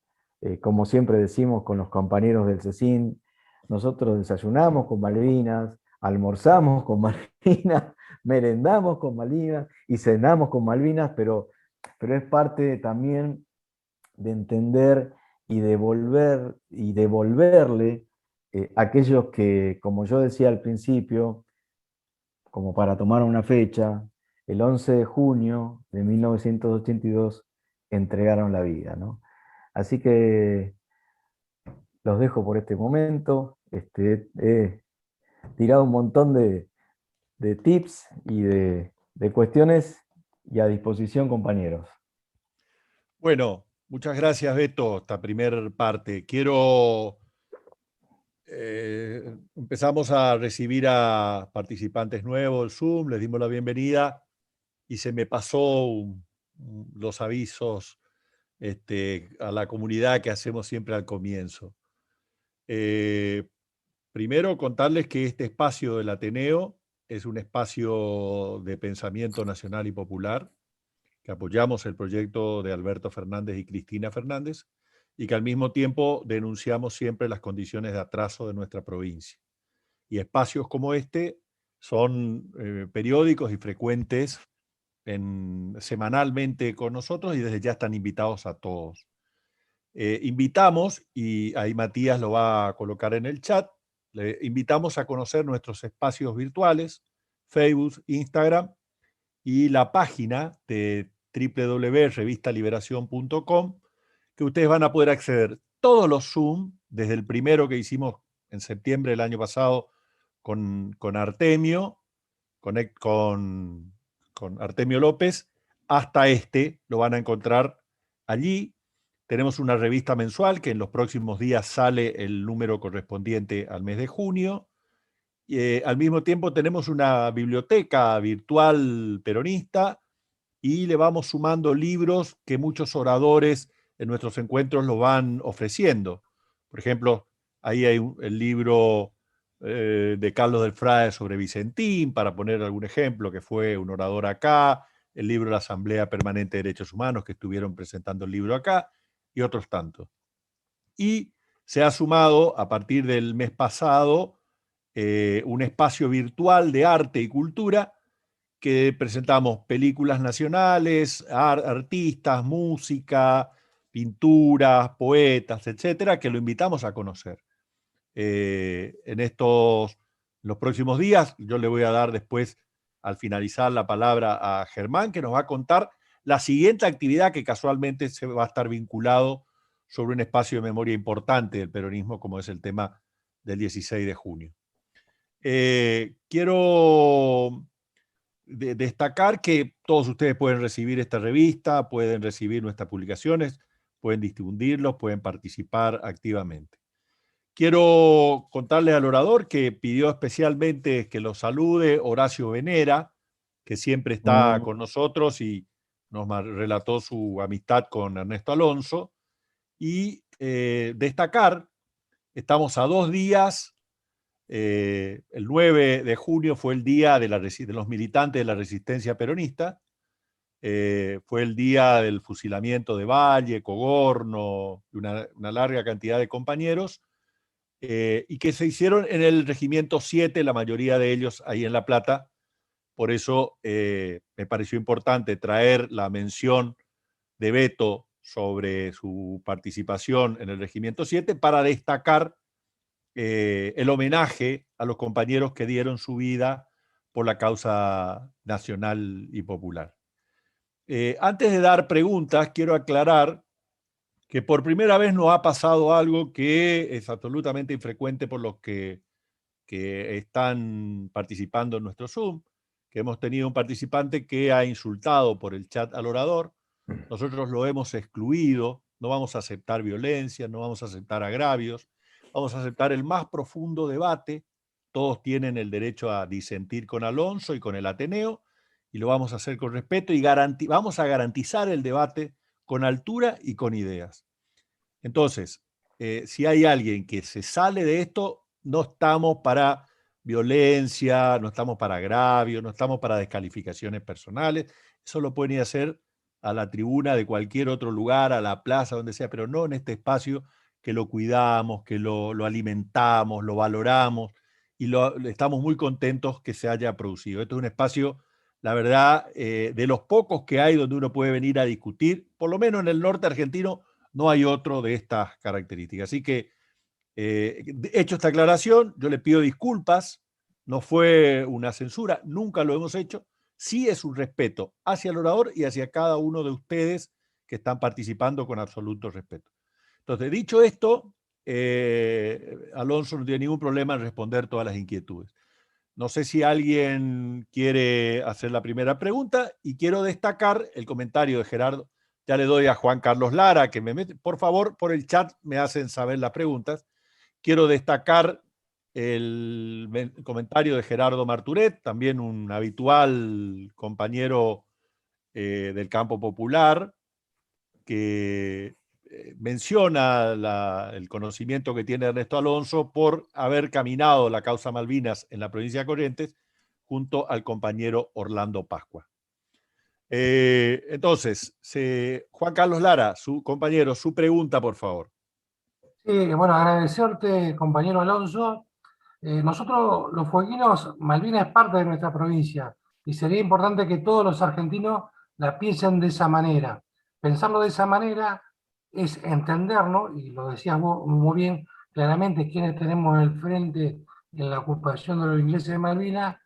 como siempre decimos con los compañeros del CECIN, nosotros desayunamos con Malvinas, almorzamos con Malvinas, merendamos con Malvinas y cenamos con Malvinas, pero es parte también de entender y devolverle a aquellos que, como yo decía al principio, como para tomar una fecha, el 11 de junio de 1982 entregaron la vida, ¿no? Así que los dejo por este momento. He tirado un montón de tips y de cuestiones, y a disposición, compañeros. Bueno, muchas gracias, Beto, esta primera parte. Empezamos a recibir a participantes nuevos del Zoom, les dimos la bienvenida y se me pasó los avisos a la comunidad que hacemos siempre al comienzo. Primero, contarles que este espacio del Ateneo es un espacio de pensamiento nacional y popular, que apoyamos el proyecto de Alberto Fernández y Cristina Fernández, y que al mismo tiempo denunciamos siempre las condiciones de atraso de nuestra provincia. Y espacios como este son periódicos y frecuentes semanalmente con nosotros, y desde ya están invitados a todos. Invitamos, y ahí Matías lo va a colocar en el chat, le invitamos a conocer nuestros espacios virtuales, Facebook, Instagram, y la página de www.revistaliberación.com, que ustedes van a poder acceder todos los Zoom, desde el primero que hicimos en septiembre del año pasado con Artemio, con Artemio López, hasta lo van a encontrar allí. Tenemos una revista mensual que en los próximos días sale el número correspondiente al mes de junio. Al mismo tiempo tenemos una biblioteca virtual peronista, y le vamos sumando libros que muchos oradores en nuestros encuentros lo van ofreciendo. Por ejemplo, ahí hay el libro de Carlos del Frade sobre Vicentín, para poner algún ejemplo, que fue un orador acá, el libro de la Asamblea Permanente de Derechos Humanos, que estuvieron presentando el libro acá, y otros tantos. Y se ha sumado a partir del mes pasado un espacio virtual de arte y cultura, que presentamos películas nacionales, artistas, música, pinturas, poetas, etcétera, que lo invitamos a conocer. En los próximos días, yo le voy a dar después, al finalizar, la palabra a Germán, que nos va a contar la siguiente actividad, que casualmente se va a estar vinculado sobre un espacio de memoria importante del peronismo, como es el tema del 16 de junio. Quiero destacar que todos ustedes pueden recibir esta revista, pueden recibir nuestras publicaciones, pueden difundirlos, pueden participar activamente. Quiero contarles al orador que pidió especialmente que lo salude Horacio Venera, que siempre está con nosotros y nos relató su amistad con Ernesto Alonso. Y destacar, estamos a 2 días, el 9 de junio fue el día de los militantes de la resistencia peronista, fue el día del fusilamiento de Valle, Cogorno, y una larga cantidad de compañeros, y que se hicieron en el Regimiento 7, la mayoría de ellos ahí en La Plata. Por eso me pareció importante traer la mención de Beto sobre su participación en el Regimiento 7 para destacar el homenaje a los compañeros que dieron su vida por la causa nacional y popular. Antes de dar preguntas, quiero aclarar que por primera vez nos ha pasado algo que es absolutamente infrecuente por los que están participando en nuestro Zoom, que hemos tenido un participante que ha insultado por el chat al orador. Nosotros lo hemos excluido, no vamos a aceptar violencia, no vamos a aceptar agravios, vamos a aceptar el más profundo debate. Todos tienen el derecho a disentir con Alonso y con el Ateneo, y lo vamos a hacer con respeto y vamos a garantizar el debate con altura y con ideas. Entonces, si hay alguien que se sale de esto, no estamos para violencia, no estamos para agravio, no estamos para descalificaciones personales. Eso lo pueden ir a hacer a la tribuna de cualquier otro lugar, a la plaza, donde sea, pero no en este espacio que lo cuidamos, que lo alimentamos, lo valoramos, y estamos muy contentos que se haya producido. Esto es un espacio, la verdad, de los pocos que hay donde uno puede venir a discutir, por lo menos en el norte argentino, no hay otro de estas características. Así que, hecho esta aclaración, yo le pido disculpas, no fue una censura, nunca lo hemos hecho, sí es un respeto hacia el orador y hacia cada uno de ustedes que están participando con absoluto respeto. Entonces, dicho esto, Alonso no tiene ningún problema en responder todas las inquietudes. No sé si alguien quiere hacer la primera pregunta, y quiero destacar el comentario de Gerardo. Ya le doy a Juan Carlos Lara, que me mete. Por favor, por el chat me hacen saber las preguntas. Quiero destacar el comentario de Gerardo Marturet, también un habitual compañero del campo popular, que menciona el conocimiento que tiene Ernesto Alonso por haber caminado la causa Malvinas en la provincia de Corrientes junto al compañero Orlando Pascua. Entonces, Juan Carlos Lara, su compañero, su pregunta, por favor. Sí, bueno, agradecerte, compañero Alonso. Nosotros, los fueguinos, Malvinas es parte de nuestra provincia y sería importante que todos los argentinos la piensen de esa manera. Pensarlo de esa manera es entendernos, y lo decías vos muy bien, claramente, quienes tenemos el frente en la ocupación de los ingleses de Malvinas,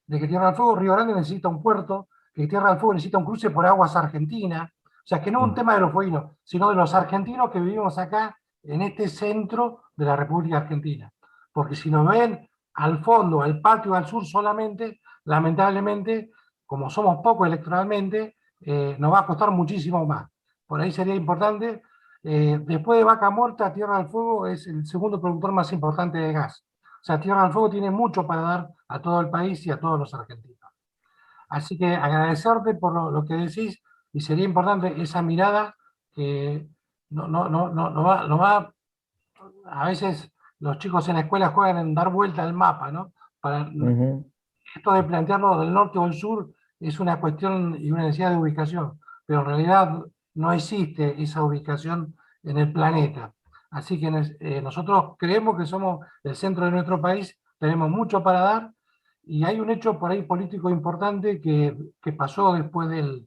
de que Tierra del Fuego, Río Grande necesita un puerto, que Tierra del Fuego necesita un cruce por aguas argentinas. O sea, que no es un tema de los fueguinos, sino de los argentinos que vivimos acá en este centro de la República Argentina. Porque si nos ven al fondo, al patio, al sur solamente, lamentablemente, como somos pocos electoralmente, nos va a costar muchísimo más. Por ahí sería importante. Después de Vaca Muerta, Tierra del Fuego es el segundo productor más importante de gas. O sea, Tierra del Fuego tiene mucho para dar a todo el país y a todos los argentinos. Así que agradecerte por lo que decís, y sería importante esa mirada que no va. A veces los chicos en la escuela juegan en dar vuelta al mapa, ¿no? Esto de plantearlo del norte o del sur es una cuestión y una necesidad de ubicación, pero en realidad no existe esa ubicación en el planeta. Así que nosotros creemos que somos el centro de nuestro país, tenemos mucho para dar, y hay un hecho por ahí político importante que pasó después de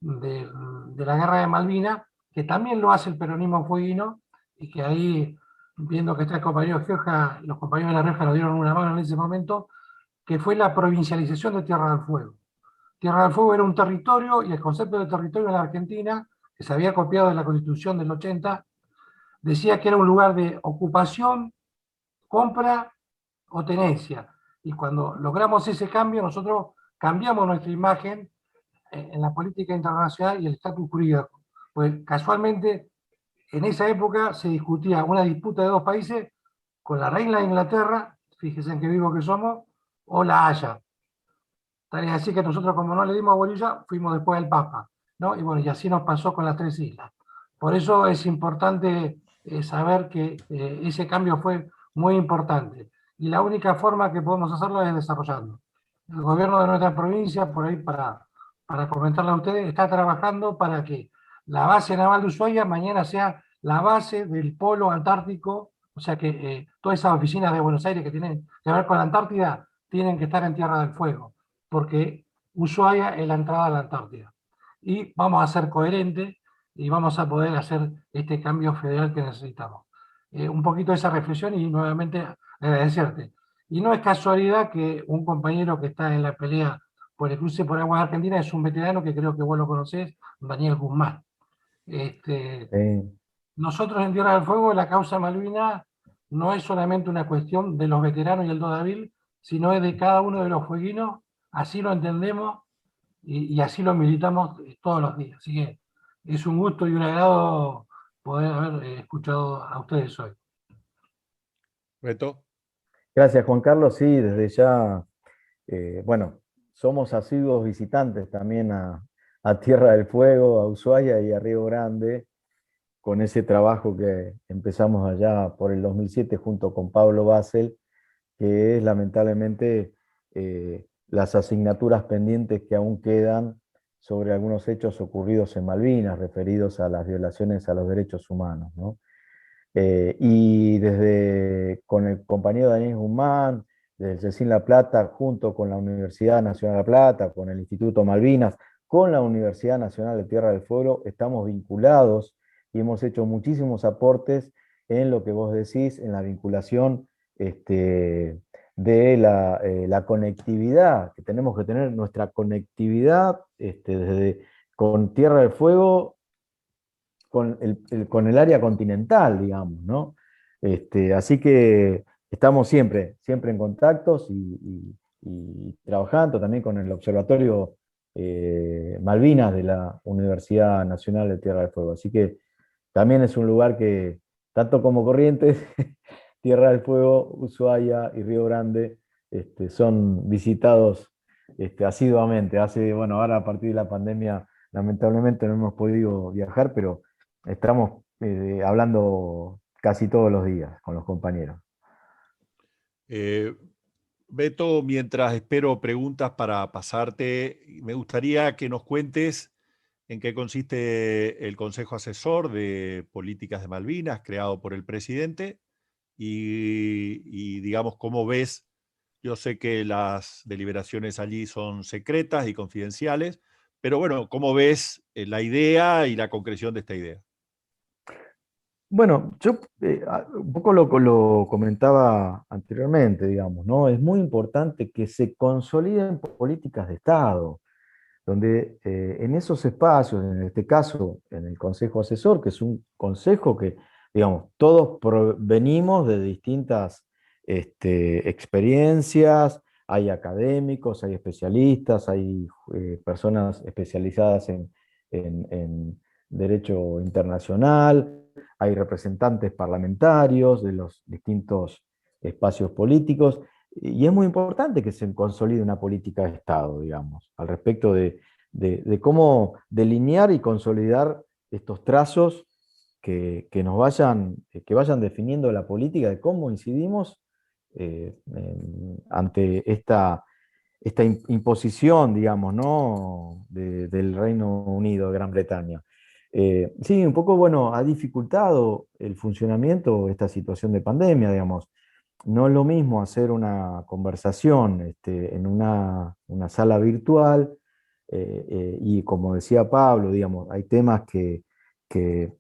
la guerra de Malvinas, que también lo hace el peronismo fueguino, y que ahí, viendo que está el compañero Gioja, los compañeros de La Rioja nos dieron una mano en ese momento, que fue la provincialización de Tierra del Fuego. Tierra del Fuego era un territorio, y el concepto de territorio en la Argentina, que se había copiado de la Constitución del 80, decía que era un lugar de ocupación, compra o tenencia. Y cuando logramos ese cambio, nosotros cambiamos nuestra imagen en la política internacional y el estatus jurídico. Pues casualmente, en esa época se discutía una disputa de dos países con la reina de Inglaterra, fíjense en qué vivos que somos, o la Haya. Tal es así que nosotros, como no le dimos bolilla, fuimos después del Papa, ¿no? Y bueno, y así nos pasó con las tres islas. Por eso es importante saber que ese cambio fue muy importante. Y la única forma que podemos hacerlo es desarrollando. El gobierno de nuestra provincia, por ahí para comentarle a ustedes, está trabajando para que la base naval de Ushuaia mañana sea la base del polo antártico, o sea que todas esas oficinas de Buenos Aires que tienen que ver con la Antártida tienen que estar en Tierra del Fuego, porque Ushuaia es la entrada a la Antártida. Y vamos a ser coherentes y vamos a poder hacer este cambio federal que necesitamos. Un poquito de esa reflexión y nuevamente agradecerte. Y no es casualidad que un compañero que está en la pelea por el cruce por aguas argentinas es un veterano que creo que vos lo conocés, Daniel Guzmán. Nosotros en Tierra del Fuego, la causa Malvinas no es solamente una cuestión de los veteranos y el Todavil, sino es de cada uno de los fueguinos, así lo entendemos y así lo militamos todos los días. Así que es un gusto y un agrado poder haber escuchado a ustedes hoy. Beto. Gracias, Juan Carlos. Sí, desde ya, bueno, somos asiduos visitantes también a Tierra del Fuego, a Ushuaia y a Río Grande, con ese trabajo que empezamos allá por el 2007 junto con Pablo Basel, que es lamentablemente las asignaturas pendientes que aún quedan sobre algunos hechos ocurridos en Malvinas, referidos a las violaciones a los derechos humanos, ¿no? Y con el compañero Daniel Guzmán, desde el CECIN La Plata, junto con la Universidad Nacional de La Plata, con el Instituto Malvinas, con la Universidad Nacional de Tierra del Fuego, estamos vinculados y hemos hecho muchísimos aportes en lo que vos decís, en la vinculación de la conectividad, que tenemos que tener nuestra conectividad con Tierra del Fuego, con el área continental, digamos, ¿no? Así que estamos siempre en contactos y trabajando también con el Observatorio Malvinas de la Universidad Nacional de Tierra del Fuego. Así que también es un lugar que, tanto como Corrientes, Tierra del Fuego, Ushuaia y Río Grande, son visitados asiduamente. Bueno, ahora a partir de la pandemia, lamentablemente no hemos podido viajar, pero estamos hablando casi todos los días con los compañeros. Beto, mientras espero preguntas para pasarte, me gustaría que nos cuentes en qué consiste el Consejo Asesor de Políticas de Malvinas, creado por el presidente, y digamos, cómo ves. Yo sé que las deliberaciones allí son secretas y confidenciales, pero bueno, ¿cómo ves la idea y la concreción de esta idea? Bueno, yo un poco lo comentaba anteriormente, digamos, ¿no? Es muy importante que se consoliden políticas de Estado, donde en esos espacios, en este caso en el Consejo Asesor, que es un consejo que, digamos, todos venimos de distintas experiencias, hay académicos, hay especialistas, hay personas especializadas en derecho internacional, hay representantes parlamentarios de los distintos espacios políticos, y es muy importante que se consolide una política de Estado, digamos, al respecto de cómo delinear y consolidar estos trazos que vayan definiendo la política, de cómo incidimos ante esta imposición, digamos, ¿no? del Reino Unido, de Gran Bretaña. Sí, un poco, bueno, ha dificultado el funcionamiento esta situación de pandemia, digamos. No es lo mismo hacer una conversación en una sala virtual, y como decía Pablo, digamos, hay temas que, que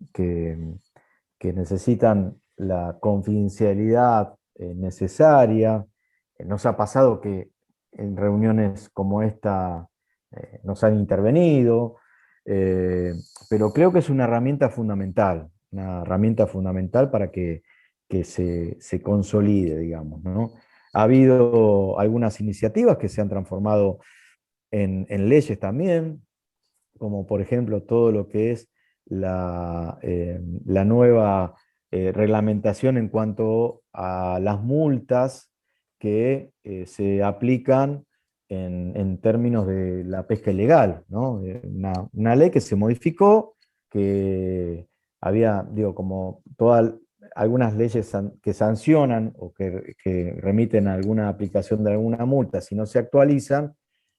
necesitan la confidencialidad necesaria. Nos ha pasado que en reuniones como esta nos han intervenido, pero creo que es una herramienta fundamental para que se consolide, digamos, ¿no? Ha habido algunas iniciativas que se han transformado en leyes también, como por ejemplo todo lo que es la nueva reglamentación en cuanto a las multas que se aplican en términos de la pesca ilegal, ¿no? Una ley que se modificó, que había, digo, como algunas leyes que sancionan o que remiten a alguna aplicación de alguna multa, si no se actualizan,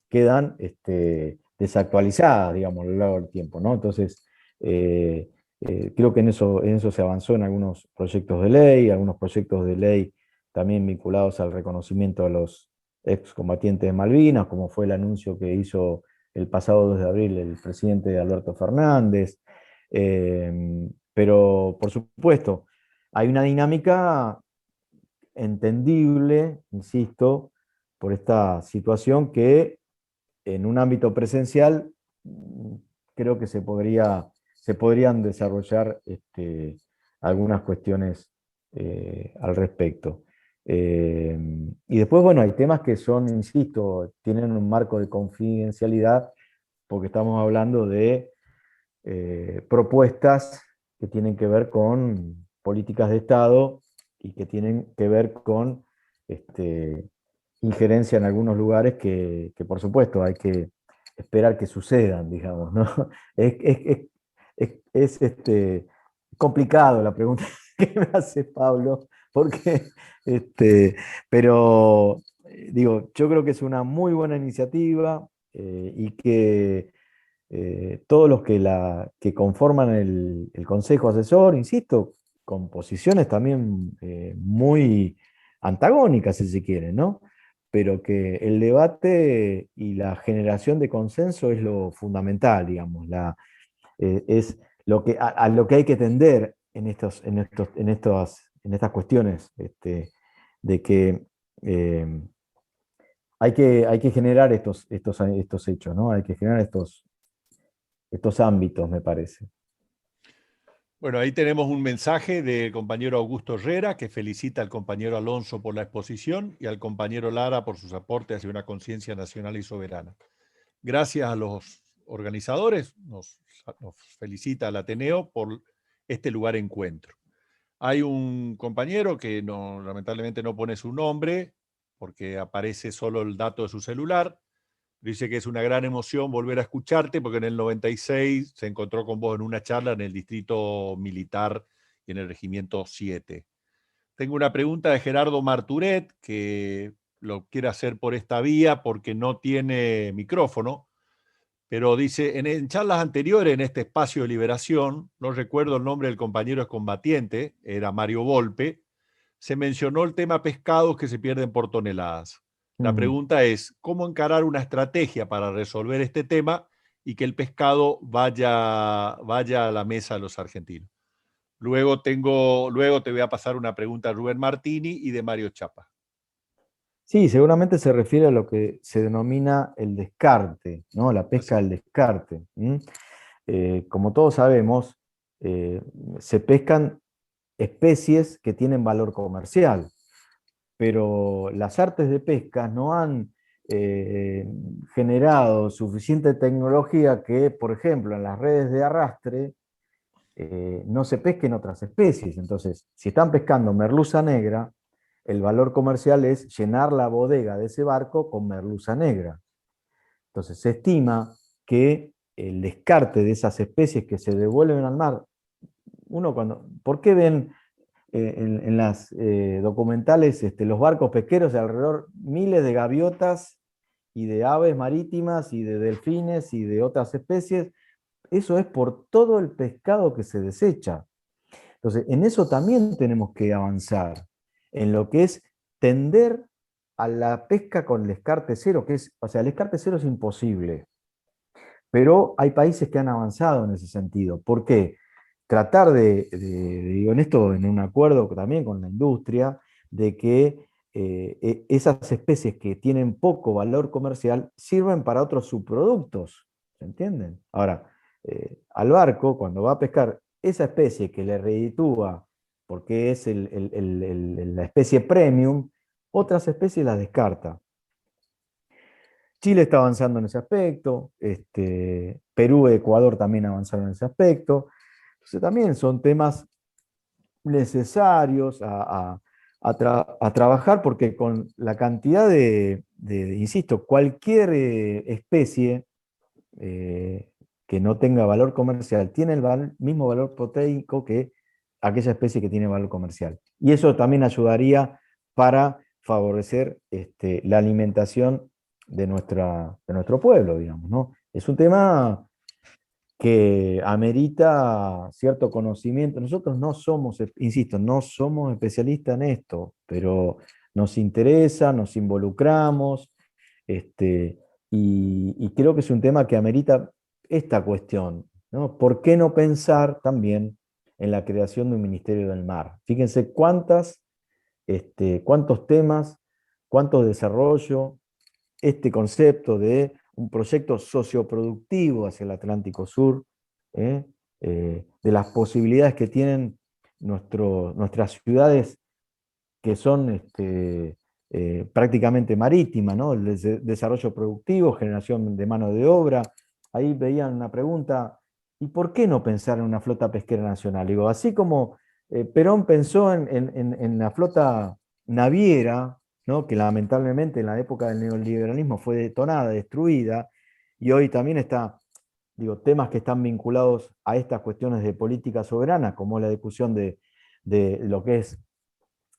quedan desactualizadas, digamos, a lo largo del tiempo, ¿no? Entonces, creo que en eso se avanzó en algunos proyectos de ley, algunos proyectos de ley también vinculados al reconocimiento a los excombatientes de Malvinas, como fue el anuncio que hizo el pasado 2 de abril el presidente Alberto Fernández. Pero, por supuesto, hay una dinámica entendible, insisto, por esta situación que en un ámbito presencial creo que se podrían desarrollar algunas cuestiones al respecto. Y después, bueno, hay temas que son, insisto, tienen un marco de confidencialidad porque estamos hablando de propuestas que tienen que ver con políticas de Estado y que tienen que ver con injerencia en algunos lugares que, por supuesto, hay que esperar que sucedan, digamos, ¿no? Es complicado la pregunta que me hace Pablo, porque, pero digo, yo creo que es una muy buena iniciativa y que todos los que conforman el Consejo Asesor, insisto, con posiciones también muy antagónicas, si se quiere, ¿no? Pero que el debate y la generación de consenso es lo fundamental, digamos, es a lo que hay que tender en estas cuestiones, de que hay que generar estos hechos, ¿no? Hay que generar estos ámbitos, me parece. Bueno, ahí tenemos un mensaje del compañero Augusto Herrera, que felicita al compañero Alonso por la exposición y al compañero Lara por sus aportes hacia una conciencia nacional y soberana. Gracias a los organizadores, nos felicita al Ateneo por este lugar encuentro. Hay un compañero que lamentablemente no pone su nombre, porque aparece solo el dato de su celular. Dice que es una gran emoción volver a escucharte, porque en el 96 se encontró con vos en una charla en el distrito militar y en el regimiento 7. Tengo una pregunta de Gerardo Marturet, que lo quiere hacer por esta vía porque no tiene micrófono, pero dice, en charlas anteriores en este espacio de liberación, no recuerdo el nombre del compañero excombatiente, era Mario Volpe, se mencionó el tema pescados que se pierden por toneladas. La pregunta es, ¿cómo encarar una estrategia para resolver este tema y que el pescado vaya a la mesa de los argentinos? Luego te voy a pasar una pregunta de Rubén Martini y de Mario Chapa. Sí, seguramente se refiere a lo que se denomina el descarte, ¿no? La pesca del descarte. Como todos sabemos, se pescan especies que tienen valor comercial, pero las artes de pesca no han generado suficiente tecnología que, por ejemplo, en las redes de arrastre no se pesquen otras especies. Entonces, si están pescando merluza negra, el valor comercial es llenar la bodega de ese barco con merluza negra. Entonces, se estima que el descarte de esas especies que se devuelven al mar, ¿por qué ven en las documentales los barcos pesqueros alrededor miles de gaviotas y de aves marítimas y de delfines y de otras especies? Eso es por todo el pescado que se desecha. Entonces, en eso también tenemos que avanzar, en lo que es tender a la pesca con descarte cero, o sea, el descarte cero es imposible, pero hay países que han avanzado en ese sentido. ¿Por qué? Tratar digo, en esto, en un acuerdo también con la industria, de que esas especies que tienen poco valor comercial sirven para otros subproductos, ¿se entienden? Ahora, al barco, cuando va a pescar esa especie que le reditúa, porque es la especie premium, otras especies las descarta. Chile está avanzando en ese aspecto, Perú y Ecuador también avanzaron en ese aspecto. Entonces también son temas necesarios a trabajar porque con la cantidad insisto, cualquier especie que no tenga valor comercial tiene el mismo valor proteico que aquella especie que tiene valor comercial. Y eso también ayudaría para favorecer la alimentación de nuestro pueblo, digamos, ¿no? Es un tema que amerita cierto conocimiento. Nosotros no somos, insisto, no somos especialistas en esto, pero nos interesa, nos involucramos, y creo que es un tema que amerita esta cuestión, ¿no? ¿Por qué no pensar también en la creación de un Ministerio del Mar? Fíjense cuántos temas, cuánto desarrollo, este concepto de un proyecto socioproductivo hacia el Atlántico Sur, de las posibilidades que tienen nuestras ciudades que son prácticamente marítimas, ¿no? El desarrollo productivo, generación de mano de obra. Ahí veían una pregunta, ¿y por qué no pensar en una flota pesquera nacional? Digo, así como Perón pensó en la flota naviera, ¿no? Que lamentablemente en la época del neoliberalismo fue detonada, destruida, y hoy también está, digo, temas que están vinculados a estas cuestiones de política soberana, como la discusión de lo que es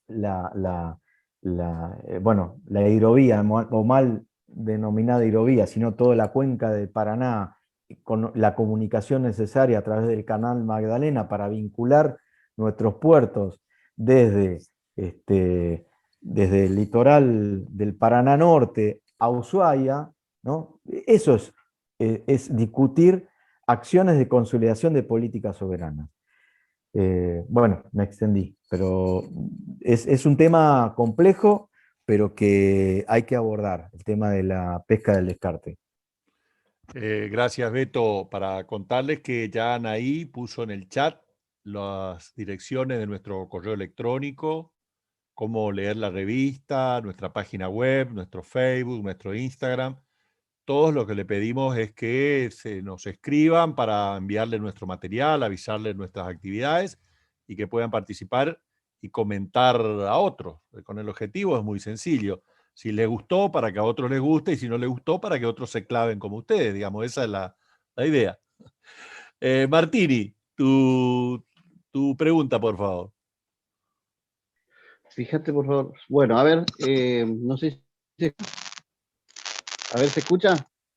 la hidrovía, o mal denominada hidrovía, sino toda la cuenca de Paraná, con la comunicación necesaria a través del canal Magdalena para vincular nuestros puertos desde, desde el litoral del Paraná Norte a Ushuaia, ¿no? Eso es discutir acciones de consolidación de políticas soberanas. Bueno, me extendí, pero es un tema complejo, pero que hay que abordar, el tema de la pesca del descarte. Gracias, Beto, para contarles que ya Anaí puso en el chat las direcciones de nuestro correo electrónico, cómo leer la revista, nuestra página web, nuestro Facebook, nuestro Instagram. Todos lo que le pedimos es que se nos escriban para enviarle nuestro material, avisarles nuestras actividades y que puedan participar y comentar a otros. Con el objetivo es muy sencillo. Si les gustó, para que a otros les guste, y si no les gustó, para que otros se claven como ustedes. Digamos, esa es la idea. Martini, tu pregunta, por favor. Fíjate, por favor. Bueno, a ver, no sé si... A ver, ¿se escucha?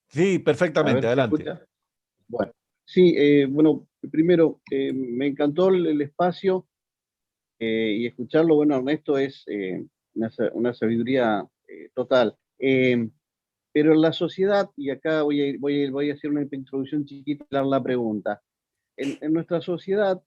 Sí, A perfectamente, ver, ¿se adelante. escucha? Bueno, sí, bueno, primero, me encantó el espacio y escucharlo. Bueno, Ernesto es una sabiduría total. Pero en la sociedad, y acá voy a hacer una introducción chiquita a la pregunta. En nuestra sociedad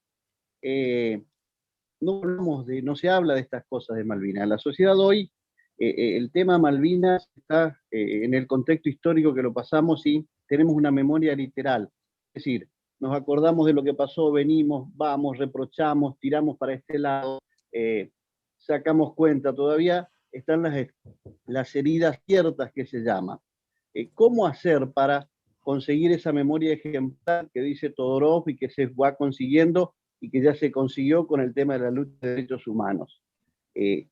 no se habla de estas cosas de Malvinas. En la sociedad hoy, el tema Malvinas está en el contexto histórico que lo pasamos y tenemos una memoria literal. Es decir, nos acordamos de lo que pasó, venimos, vamos, reprochamos, tiramos para este lado, sacamos cuenta. Todavía están las heridas ciertas que se llama. ¿Cómo hacer para conseguir esa memoria ejemplar que dice Todorov y que se va consiguiendo y que ya se consiguió con el tema de la lucha de derechos humanos?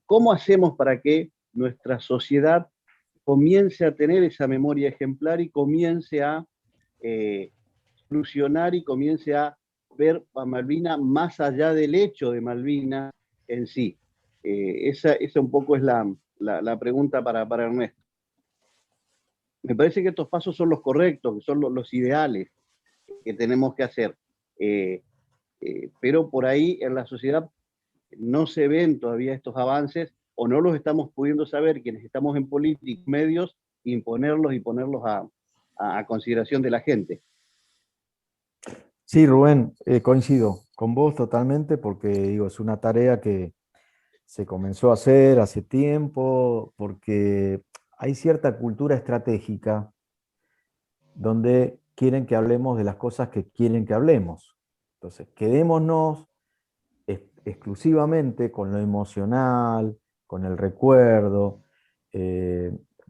¿Cómo hacemos para que nuestra sociedad comience a tener esa memoria ejemplar y comience a solucionar y comience a ver a Malvinas más allá del hecho de Malvinas en sí? Esa un poco es la pregunta para Ernesto. Me parece que estos pasos son los correctos, que son los ideales que tenemos que hacer. Pero por ahí en la sociedad no se ven todavía estos avances o no los estamos pudiendo saber quienes estamos en política, medios, imponerlos y ponerlos a consideración de la gente. Sí, Rubén, coincido con vos totalmente porque digo, es una tarea que se comenzó a hacer hace tiempo, porque hay cierta cultura estratégica donde quieren que hablemos de las cosas que quieren que hablemos. Entonces, quedémonos exclusivamente con lo emocional, con el recuerdo.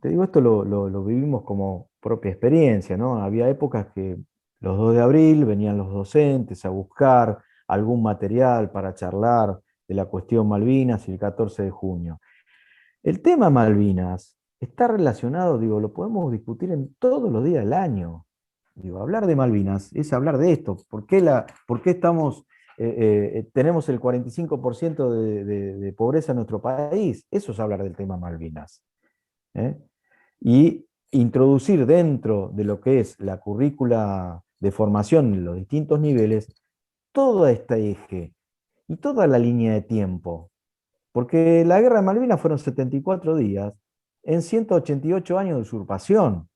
te digo, esto lo vivimos como propia experiencia, ¿no? Había épocas que los 2 de abril venían los docentes a buscar algún material para charlar de la cuestión Malvinas y el 14 de junio. El tema Malvinas está relacionado, digo, lo podemos discutir en todos los días del año. Digo, hablar de Malvinas es hablar de esto. ¿Por qué tenemos el 45% de pobreza en nuestro país? Eso es hablar del tema Malvinas. ¿Eh? Y introducir dentro de lo que es la currícula de formación en los distintos niveles todo este eje y toda la línea de tiempo. Porque la guerra de Malvinas fueron 74 días en 188 años de usurpación.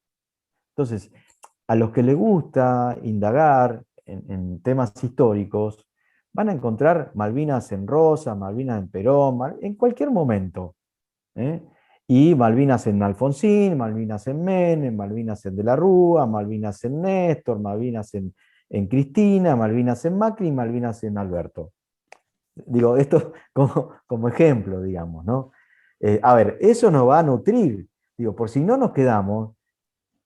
Entonces, a los que les gusta indagar en temas históricos, van a encontrar Malvinas en Rosa, Malvinas en Perón, en cualquier momento. ¿Eh? Y Malvinas en Alfonsín, Malvinas en Menem, Malvinas en De la Rúa, Malvinas en Néstor, Malvinas en Cristina, Malvinas en Macri y Malvinas en Alberto. Digo, esto como ejemplo, digamos, ¿no? A ver, eso nos va a nutrir, digo, por si no nos quedamos,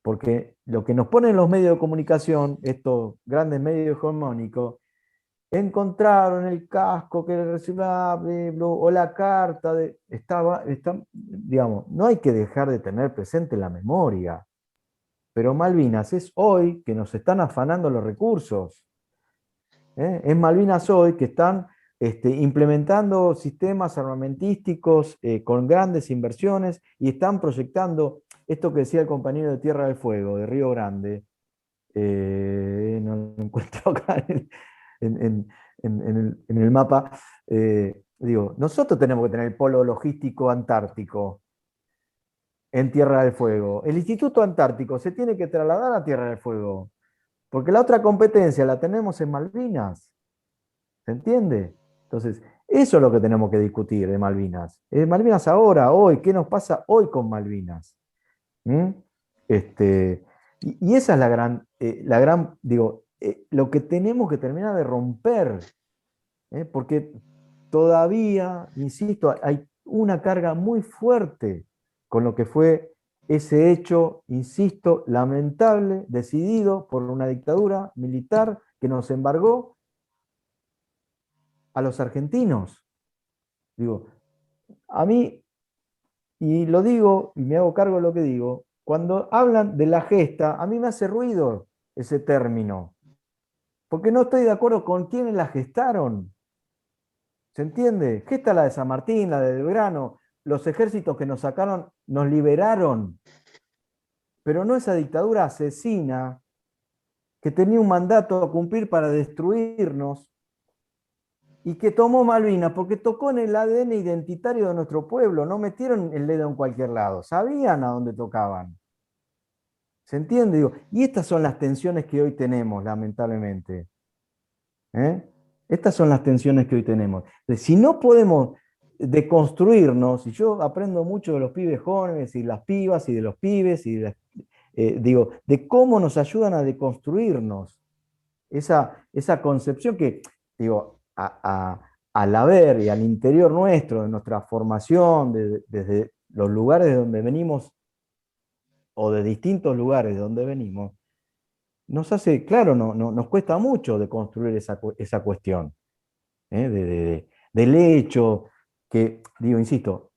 porque lo que nos ponen los medios de comunicación, estos grandes medios hegemónicos, encontraron el casco que recibía, o la carta, digamos, no hay que dejar de tener presente la memoria, pero Malvinas es hoy que nos están afanando los recursos. Es Malvinas hoy que están implementando sistemas armamentísticos con grandes inversiones y están proyectando esto que decía el compañero de Tierra del Fuego, de Río Grande. No lo encuentro acá en el mapa. Digo, nosotros tenemos que tener el polo logístico antártico en Tierra del Fuego. El Instituto Antártico se tiene que trasladar a Tierra del Fuego, porque la otra competencia la tenemos en Malvinas. ¿Se entiende? Entonces, eso es lo que tenemos que discutir de Malvinas. Malvinas ahora, hoy, ¿qué nos pasa hoy con Malvinas? ¿Mm? Y esa es la gran, digo, lo que tenemos que terminar de romper, porque todavía, insisto, hay una carga muy fuerte con lo que fue ese hecho, insisto, lamentable, decidido por una dictadura militar que nos embargó a los argentinos. Digo, a mí, y lo digo, y me hago cargo de lo que digo, cuando hablan de la gesta, a mí me hace ruido ese término, porque no estoy de acuerdo con quiénes la gestaron. ¿Se entiende? Gesta la de San Martín, la de Belgrano, los ejércitos que nos sacaron, nos liberaron, pero no esa dictadura asesina que tenía un mandato a cumplir para destruirnos y que tomó Malvinas porque tocó en el ADN identitario de nuestro pueblo, no metieron el dedo en cualquier lado, sabían a dónde tocaban. ¿Se entiende? Digo, y estas son las tensiones que hoy tenemos, lamentablemente. Estas son las tensiones que hoy tenemos. Entonces, si no podemos deconstruirnos, y yo aprendo mucho de los pibes jóvenes y las pibas y de los pibes, y digo, de cómo nos ayudan a deconstruirnos esa concepción que, digo, al haber y al interior nuestro, de nuestra formación, desde los lugares de donde venimos, o de distintos lugares de donde venimos, nos hace, claro, nos cuesta mucho de construir esa cuestión, del hecho que, digo, insisto,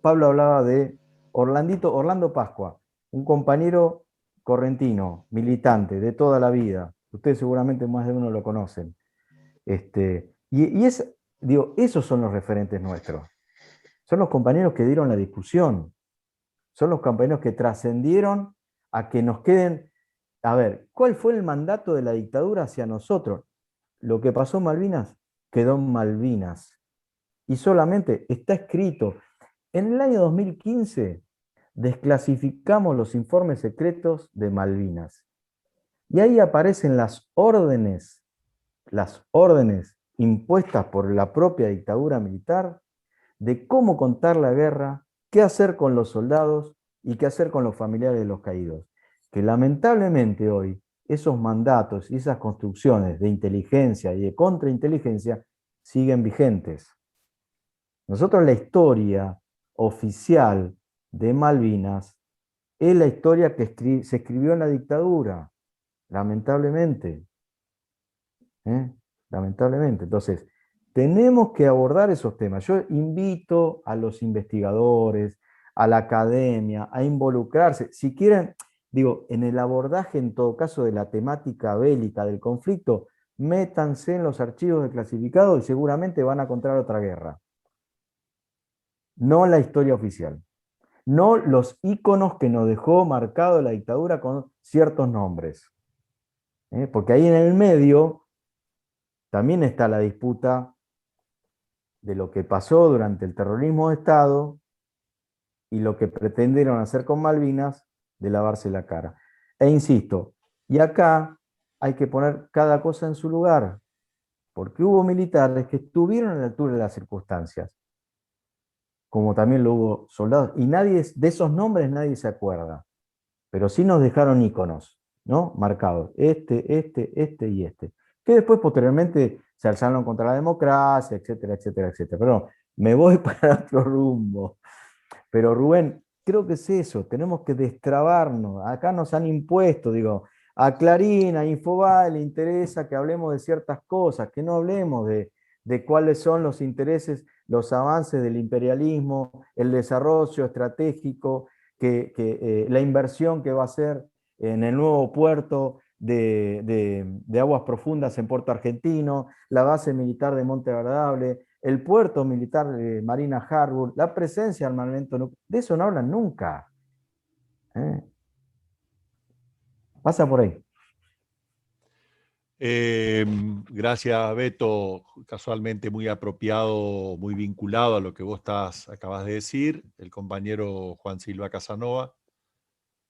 Pablo hablaba de Orlando Pascua, un compañero correntino, militante de toda la vida, ustedes seguramente más de uno lo conocen, digo, esos son los referentes nuestros, son los compañeros que dieron la discusión, son los compañeros que trascendieron a que nos queden. A ver, ¿cuál fue el mandato de la dictadura hacia nosotros? Lo que pasó en Malvinas quedó en Malvinas. Y solamente está escrito. En el año 2015 desclasificamos los informes secretos de Malvinas. Y ahí aparecen las órdenes impuestas por la propia dictadura militar de cómo contar la guerra, qué hacer con los soldados y qué hacer con los familiares de los caídos. Que lamentablemente hoy esos mandatos y esas construcciones de inteligencia y de contrainteligencia siguen vigentes. Nosotros la historia oficial de Malvinas es la historia que se escribió en la dictadura, lamentablemente. Lamentablemente. Entonces, tenemos que abordar esos temas. Yo invito a los investigadores, a la academia, a involucrarse. Si quieren, digo, en el abordaje, en todo caso, de la temática bélica del conflicto, métanse en los archivos desclasificados y seguramente van a encontrar otra guerra. No la historia oficial. No los íconos que nos dejó marcado la dictadura con ciertos nombres. Porque ahí en el medio también está la disputa de lo que pasó durante el terrorismo de Estado y lo que pretendieron hacer con Malvinas, de lavarse la cara. E insisto, y acá hay que poner cada cosa en su lugar, porque hubo militares que estuvieron a la altura de las circunstancias, como también lo hubo soldados, y nadie, de esos nombres nadie se acuerda, pero sí nos dejaron íconos, ¿no? Marcados, este y este, que después posteriormente se alzaron contra la democracia, etcétera, etcétera, etcétera. Pero me voy para otro rumbo. Pero Rubén, creo que es eso, tenemos que destrabarnos. Acá nos han impuesto, digo, a Clarín, a Infobae le interesa que hablemos de ciertas cosas, que no hablemos de cuáles son los intereses, los avances del imperialismo, el desarrollo estratégico, la inversión que va a hacer en el nuevo puerto de aguas profundas en Puerto Argentino, la base militar de Monte Agradable, el puerto militar de Marina Harbour, la presencia del armamento nuclear. De eso no hablan nunca. Pasa por ahí. Gracias, Beto. Casualmente muy apropiado, muy vinculado a lo que vos acabas de decir. El compañero Juan Silva Casanova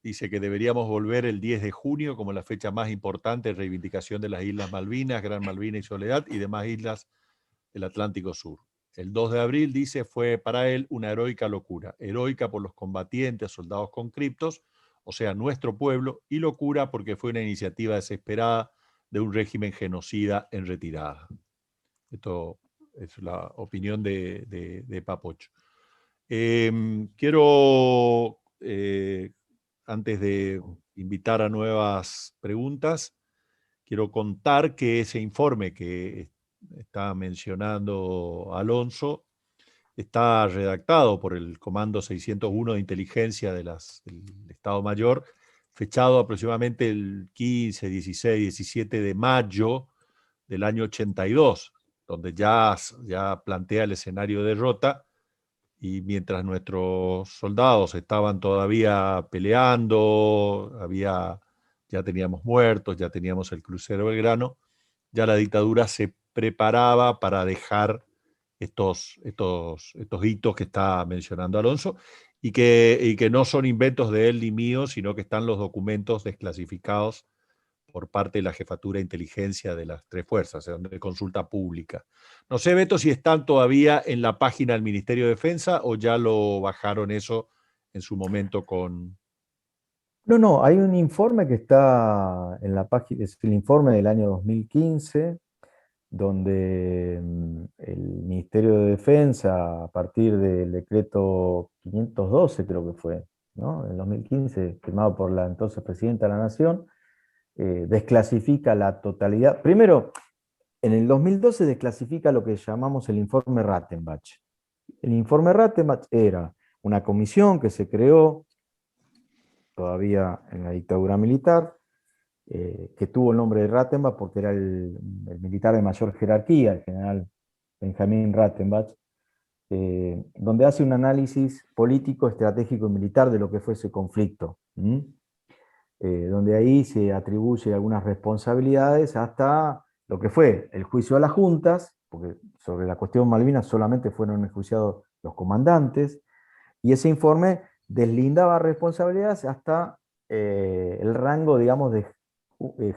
dice que deberíamos volver el 10 de junio como la fecha más importante de reivindicación de las Islas Malvinas, Gran Malvina y Soledad y demás islas del Atlántico Sur. El 2 de abril, dice, fue para él una heroica locura. Heroica por los combatientes, soldados conscriptos, o sea, nuestro pueblo, y locura porque fue una iniciativa desesperada de un régimen genocida en retirada. Esto es la opinión de Papocho. Quiero, antes de invitar a nuevas preguntas, quiero contar que ese informe que está mencionando Alonso está redactado por el Comando 601 de Inteligencia del Estado Mayor, fechado aproximadamente el 15, 16, 17 de mayo del año 82, donde ya plantea el escenario de derrota, y mientras nuestros soldados estaban todavía peleando, ya teníamos muertos, ya teníamos el crucero Belgrano, ya la dictadura se preparaba para dejar estos hitos que está mencionando Alonso, y que no son inventos de él ni míos, sino que están los documentos desclasificados por parte de la Jefatura de Inteligencia de las tres fuerzas, de consulta pública. No sé, Beto, si están todavía en la página del Ministerio de Defensa o ya lo bajaron eso en su momento con... No, hay un informe que está en la página, es el informe del año 2015, donde el Ministerio de Defensa, a partir del decreto 512, creo que fue, ¿no? En 2015, firmado por la entonces Presidenta de la Nación, desclasifica la totalidad. Primero, en el 2012 desclasifica lo que llamamos el informe Rattenbach. El informe Rattenbach era una comisión que se creó todavía en la dictadura militar, que tuvo el nombre de Rattenbach porque era el militar de mayor jerarquía, el general Benjamín Rattenbach, donde hace un análisis político, estratégico y militar de lo que fue ese conflicto. Donde ahí se atribuye algunas responsabilidades hasta lo que fue el juicio a las juntas, porque sobre la cuestión Malvinas solamente fueron enjuiciados los comandantes, y ese informe deslindaba responsabilidades hasta el rango, digamos, de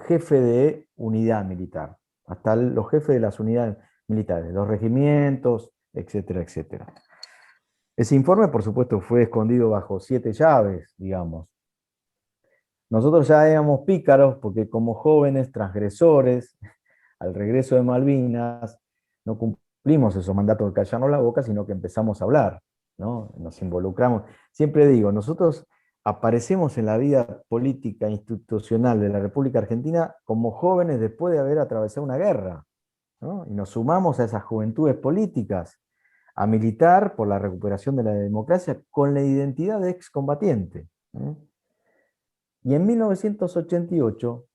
jefe de unidad militar, hasta los jefes de las unidades militares, los regimientos, etcétera, etcétera. Ese informe, por supuesto, fue escondido bajo 7 llaves, digamos. Nosotros ya éramos pícaros porque como jóvenes transgresores, al regreso de Malvinas, no cumplimos esos mandatos de callarnos la boca, sino que empezamos a hablar. ¿no? Nos involucramos. Siempre digo, nosotros aparecemos en la vida política institucional de la República Argentina como jóvenes después de haber atravesado una guerra, ¿no? Y nos sumamos a esas juventudes políticas a militar por la recuperación de la democracia con la identidad de excombatiente. Y en 1988,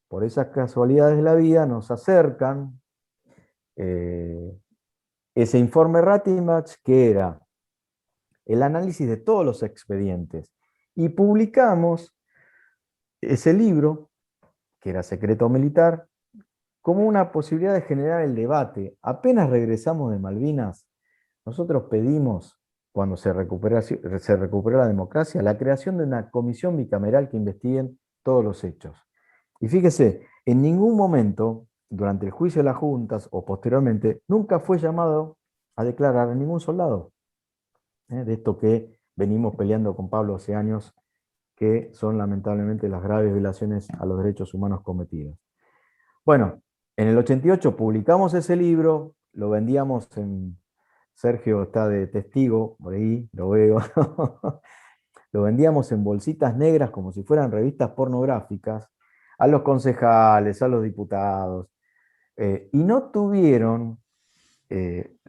por esas casualidades de la vida, nos acercan ese informe Ratimatch, que era el análisis de todos los expedientes. Y publicamos ese libro, que era Secreto Militar, como una posibilidad de generar el debate. Apenas regresamos de Malvinas, nosotros pedimos, cuando se recuperó la democracia, la creación de una comisión bicameral que investiguen todos los hechos. Y fíjese, en ningún momento, durante el juicio de las juntas o posteriormente, nunca fue llamado a declarar a ningún soldado. De esto que venimos peleando con Pablo hace años, que son lamentablemente las graves violaciones a los derechos humanos cometidos. Bueno, en el 88 publicamos ese libro, lo vendíamos en... Sergio está de testigo, por ahí, lo veo. Lo vendíamos en bolsitas negras como si fueran revistas pornográficas, a los concejales, a los diputados, y no tuvieron,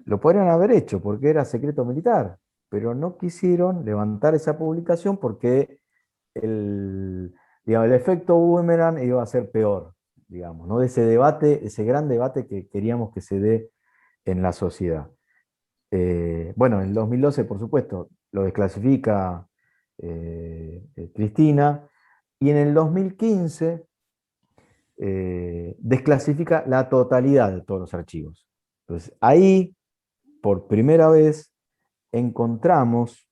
lo podrían haber hecho porque era secreto militar, pero no quisieron levantar esa publicación porque digamos, el efecto boomerang iba a ser peor, digamos, ¿no? De ese debate, ese gran debate que queríamos que se dé en la sociedad. Bueno, en el 2012, por supuesto, lo desclasifica Cristina, y en el 2015 desclasifica la totalidad de todos los archivos. Entonces, ahí, por primera vez, encontramos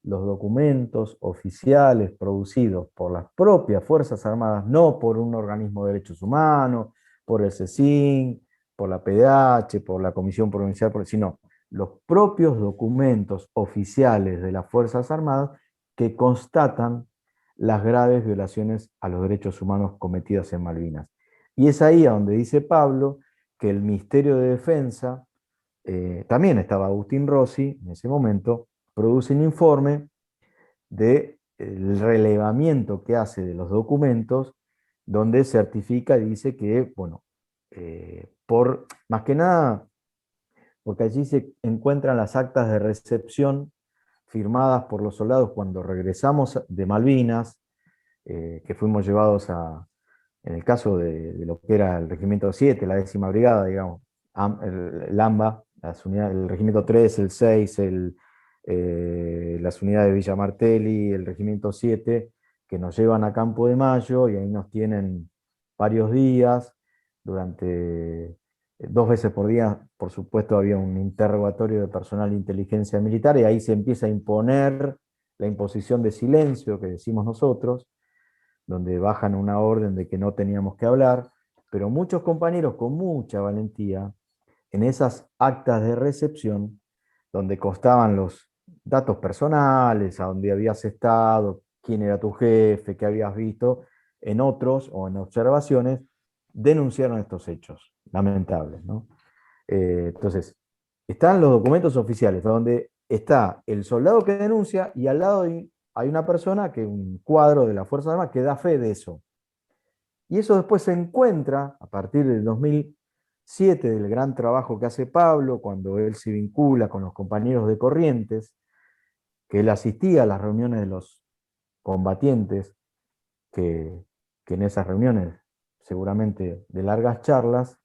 los documentos oficiales producidos por las propias Fuerzas Armadas, no por un organismo de derechos humanos, por el CECIN, por la PDH, por la Comisión Provincial, sino los propios documentos oficiales de las Fuerzas Armadas que constatan las graves violaciones a los derechos humanos cometidas en Malvinas. Y es ahí a donde dice Pablo que el Ministerio de Defensa, también estaba Agustín Rossi en ese momento, produce un informe del relevamiento que hace de los documentos, donde certifica y dice que, bueno, más que nada, porque allí se encuentran las actas de recepción firmadas por los soldados cuando regresamos de Malvinas, que fuimos llevados en el caso de lo que era el Regimiento 7, la 10ª Brigada, digamos, el AMBA, el Regimiento 3, el 6, las unidades de Villa Martelli, el Regimiento 7, que nos llevan a Campo de Mayo y ahí nos tienen varios días, durante 2 veces por día, por supuesto, había un interrogatorio de personal de inteligencia militar y ahí se empieza a imponer la imposición de silencio que decimos nosotros, donde bajan una orden de que no teníamos que hablar, pero muchos compañeros con mucha valentía, en esas actas de recepción, donde constaban los datos personales, a dónde habías estado, quién era tu jefe, qué habías visto, en otros o en observaciones, denunciaron estos hechos lamentables, ¿no? Entonces, están los documentos oficiales, donde está el soldado que denuncia y al lado hay una persona, un cuadro de la Fuerza Armada, que da fe de eso. Y eso después se encuentra, a partir del 2007, del gran trabajo que hace Pablo, cuando él se vincula con los compañeros de Corrientes, que él asistía a las reuniones de los combatientes, que en esas reuniones, seguramente de largas charlas,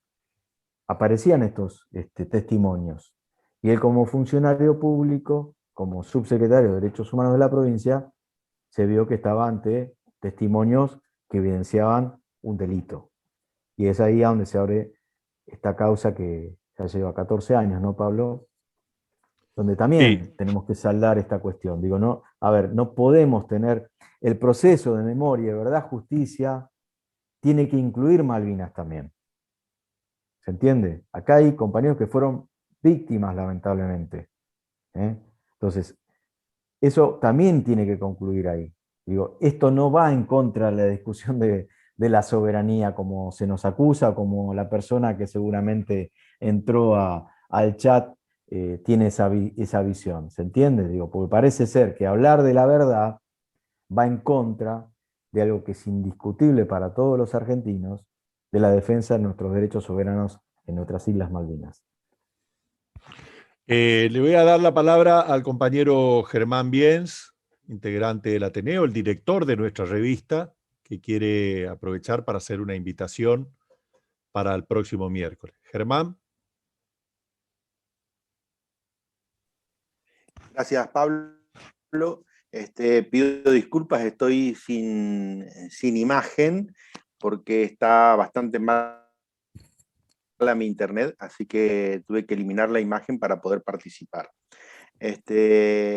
aparecían estos testimonios. Y él, como funcionario público, como subsecretario de Derechos Humanos de la provincia, se vio que estaba ante testimonios que evidenciaban un delito. Y es ahí a donde se abre esta causa que ya lleva 14 años, ¿no, Pablo? Donde también tenemos que saldar esta cuestión. Digo, no, a ver, no podemos tener el proceso de memoria, verdad, justicia, tiene que incluir Malvinas también. ¿Se entiende? Acá hay compañeros que fueron víctimas, lamentablemente. Entonces, eso también tiene que concluir ahí. Digo, esto no va en contra de la discusión de la soberanía, como se nos acusa, como la persona que seguramente entró al chat tiene esa visión. ¿Se entiende? Digo, porque parece ser que hablar de la verdad va en contra de algo que es indiscutible para todos los argentinos, de la defensa de nuestros derechos soberanos en nuestras Islas Malvinas. Le voy a dar la palabra al compañero Germán Biens, integrante del Ateneo, el director de nuestra revista, que quiere aprovechar para hacer una invitación para el próximo miércoles. Germán. Gracias, Pablo. Pido disculpas, estoy sin imagen porque está bastante mal mi internet, así que tuve que eliminar la imagen para poder participar.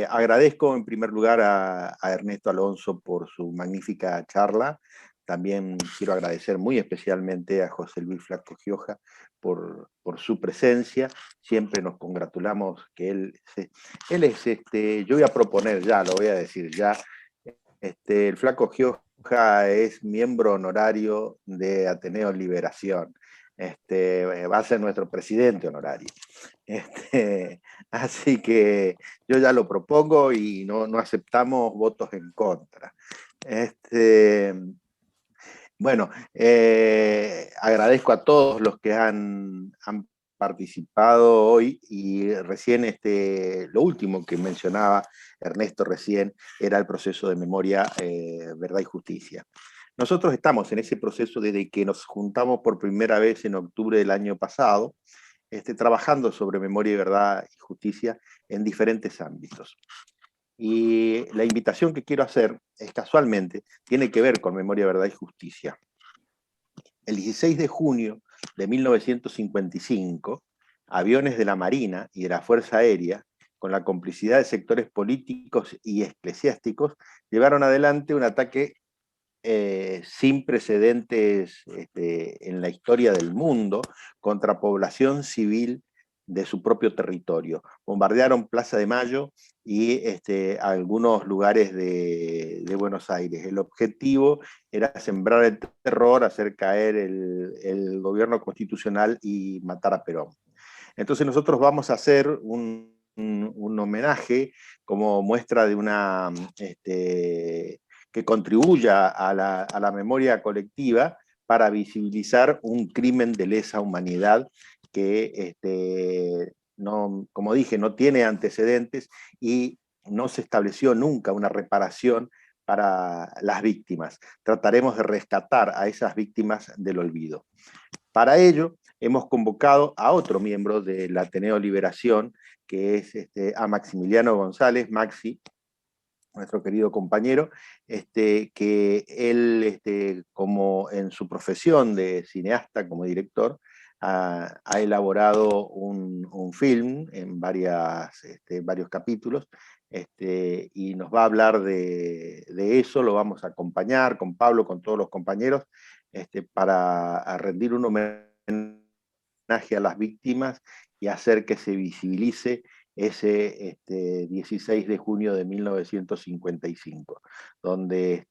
Agradezco en primer lugar a Ernesto Alonso por su magnífica charla. También quiero agradecer muy especialmente a José Luis Flaco Gioja por su presencia. Siempre nos congratulamos que él es, yo voy a proponer ya, lo voy a decir ya, el Flaco Gioja es miembro honorario de Ateneo Liberación. Va a ser nuestro presidente honorario. Así que yo ya lo propongo y no aceptamos votos en contra. Bueno, agradezco a todos los que han participado hoy, y recién lo último que mencionaba Ernesto recién era el proceso de memoria, verdad y justicia. Nosotros estamos en ese proceso desde que nos juntamos por primera vez en octubre del año pasado, trabajando sobre memoria, verdad y justicia en diferentes ámbitos. Y la invitación que quiero hacer es casualmente, tiene que ver con memoria, verdad y justicia. El 16 de junio de 1955, aviones de la Marina y de la Fuerza Aérea, con la complicidad de sectores políticos y eclesiásticos, llevaron adelante un ataque sin precedentes en la historia del mundo contra población civil de su propio territorio. Bombardearon Plaza de Mayo y algunos lugares de Buenos Aires. El objetivo era sembrar el terror, hacer caer el gobierno constitucional y matar a Perón. Entonces nosotros vamos a hacer un homenaje como muestra de una que contribuya a la memoria colectiva para visibilizar un crimen de lesa humanidad que, no, como dije, no tiene antecedentes y no se estableció nunca una reparación para las víctimas. Trataremos de rescatar a esas víctimas del olvido. Para ello, hemos convocado a otro miembro del Ateneo Liberación, que es a Maximiliano González, Maxi, nuestro querido compañero, que él, como en su profesión de cineasta, como director, ha elaborado un film en varios capítulos, y nos va a hablar de eso. Lo vamos a acompañar con Pablo, con todos los compañeros, para rendir un homenaje a las víctimas y hacer que se visibilice ese 16 de junio de 1955, donde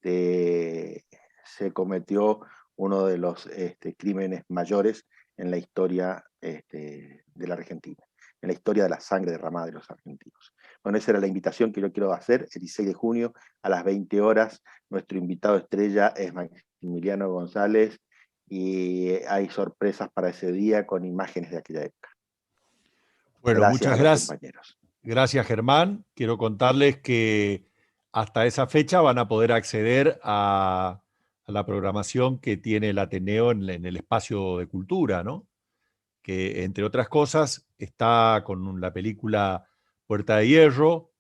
se cometió uno de los crímenes mayores en la historia de la Argentina, en la historia de la sangre derramada de los argentinos. Bueno, esa era la invitación que yo quiero hacer, el 16 de junio a las 20 horas. Nuestro invitado estrella es Maximiliano González, y hay sorpresas para ese día con imágenes de aquella época. Bueno, Gracias muchas a los gracias. compañeros. Gracias, Germán. Quiero contarles que hasta esa fecha van a poder acceder a la programación que tiene el Ateneo en el espacio de cultura, ¿no? Que, entre otras cosas, está con la película Puerta de Hierro,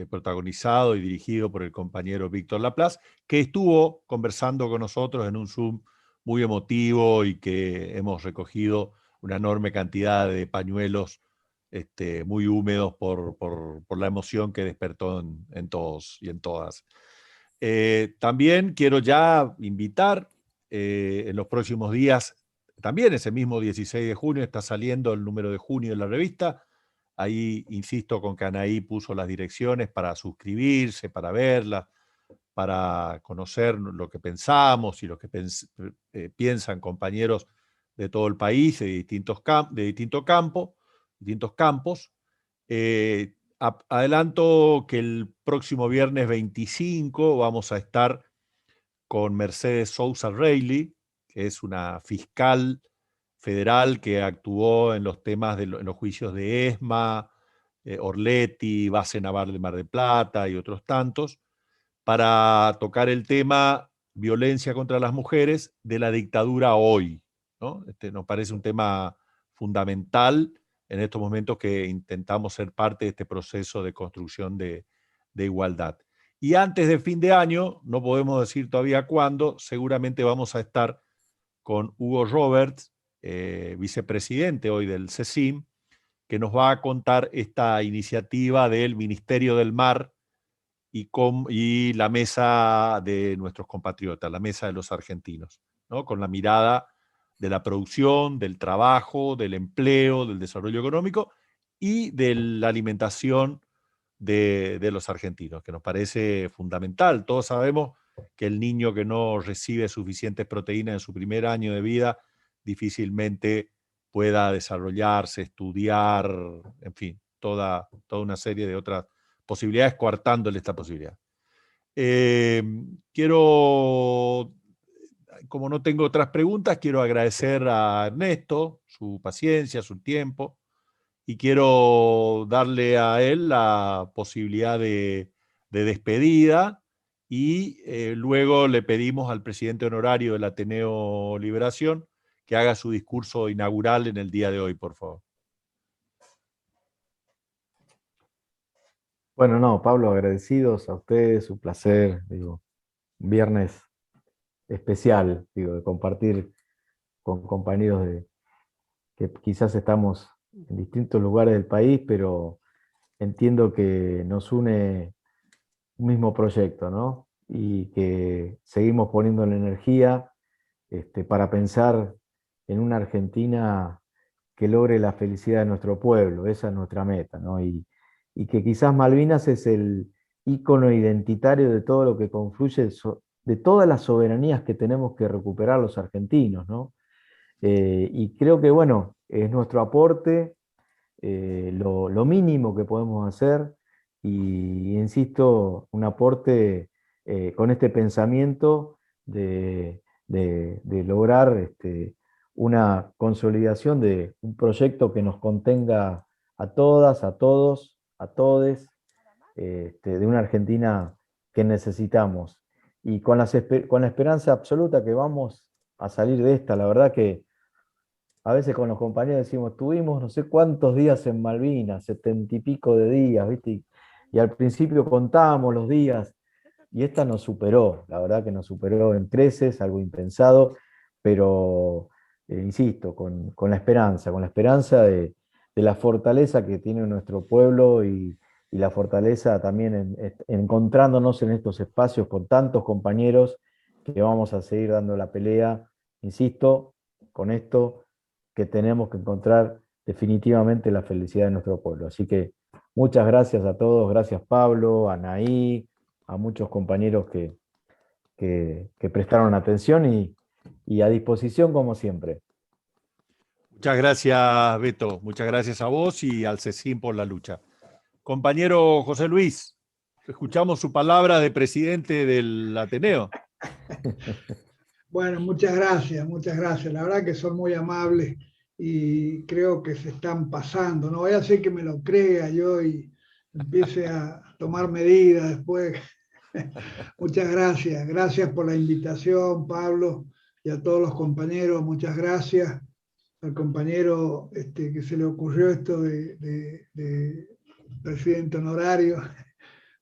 protagonizado y dirigido por el compañero Víctor Laplace, que estuvo conversando con nosotros en un Zoom muy emotivo, y que hemos recogido una enorme cantidad de pañuelos muy húmedos por la emoción que despertó en todos y en todas. También quiero ya invitar en los próximos días, también ese mismo 16 de junio está saliendo el número de junio de la revista. Ahí insisto con que Anaí puso las direcciones para suscribirse, para verla, para conocer lo que pensamos y lo que piensan compañeros de todo el país, de distintos campos. Adelanto que el próximo viernes 25 vamos a estar con Mercedes Sousa Reilly, que es una fiscal federal que actuó en los temas en los juicios de ESMA, Orletti, Base Naval de Mar del Plata y otros tantos, para tocar el tema violencia contra las mujeres de la dictadura hoy, ¿no? Nos parece un tema fundamental en estos momentos que intentamos ser parte de este proceso de construcción de igualdad. Y antes de fin de año, no podemos decir todavía cuándo, seguramente vamos a estar con Hugo Roberts, vicepresidente hoy del CECIM, que nos va a contar esta iniciativa del Ministerio del Mar y la mesa de nuestros compatriotas, la mesa de los argentinos, ¿no? Con la mirada de la producción, del trabajo, del empleo, del desarrollo económico y de la alimentación de los argentinos, que nos parece fundamental. Todos sabemos que el niño que no recibe suficientes proteínas en su primer año de vida difícilmente pueda desarrollarse, estudiar, en fin, toda una serie de otras posibilidades, coartándole esta posibilidad. Quiero, como no tengo otras preguntas, quiero agradecer a Ernesto su paciencia, su tiempo, y quiero darle a él la posibilidad de despedida, y luego le pedimos al presidente honorario del Ateneo Liberación que haga su discurso inaugural en el día de hoy, por favor. Bueno, no, Pablo, agradecidos a ustedes, un placer, digo, un viernes especial, digo, de compartir con compañeros que quizás estamos en distintos lugares del país, pero entiendo que nos une un mismo proyecto, ¿no? Y que seguimos poniendo la energía para pensar en una Argentina que logre la felicidad de nuestro pueblo, esa es nuestra meta, ¿no? Y que quizás Malvinas es el ícono identitario de todo lo que confluye, de todas las soberanías que tenemos que recuperar los argentinos, ¿no? Y creo que, bueno, es nuestro aporte, lo mínimo que podemos hacer, y insisto, un aporte con este pensamiento de lograr una consolidación de un proyecto que nos contenga a todas, a todos, a todes, de una Argentina que necesitamos. Y con la esperanza absoluta que vamos a salir de esta. La verdad que a veces con los compañeros decimos, tuvimos no sé cuántos días en Malvinas, 70 y pico de días, ¿viste? Y al principio contábamos los días, y esta nos superó, la verdad que nos superó en creces, algo impensado, pero insisto, con la esperanza de la fortaleza que tiene nuestro pueblo, y la fortaleza también encontrándonos en estos espacios con tantos compañeros que vamos a seguir dando la pelea, insisto, con esto, que tenemos que encontrar definitivamente la felicidad de nuestro pueblo. Así que muchas gracias a todos, gracias Pablo, a Anaí, a muchos compañeros que prestaron atención, y a disposición como siempre. Muchas gracias, Beto. Muchas gracias a vos y al CECIM por la lucha. Compañero José Luis, escuchamos su palabra de presidente del Ateneo. Bueno, muchas gracias, muchas gracias. La verdad que son muy amables y creo que se están pasando. No voy a hacer que me lo crea yo y empiece a tomar medidas después. Muchas gracias. Gracias por la invitación, Pablo, y a todos los compañeros. Muchas gracias al compañero que se le ocurrió esto de presidente honorario.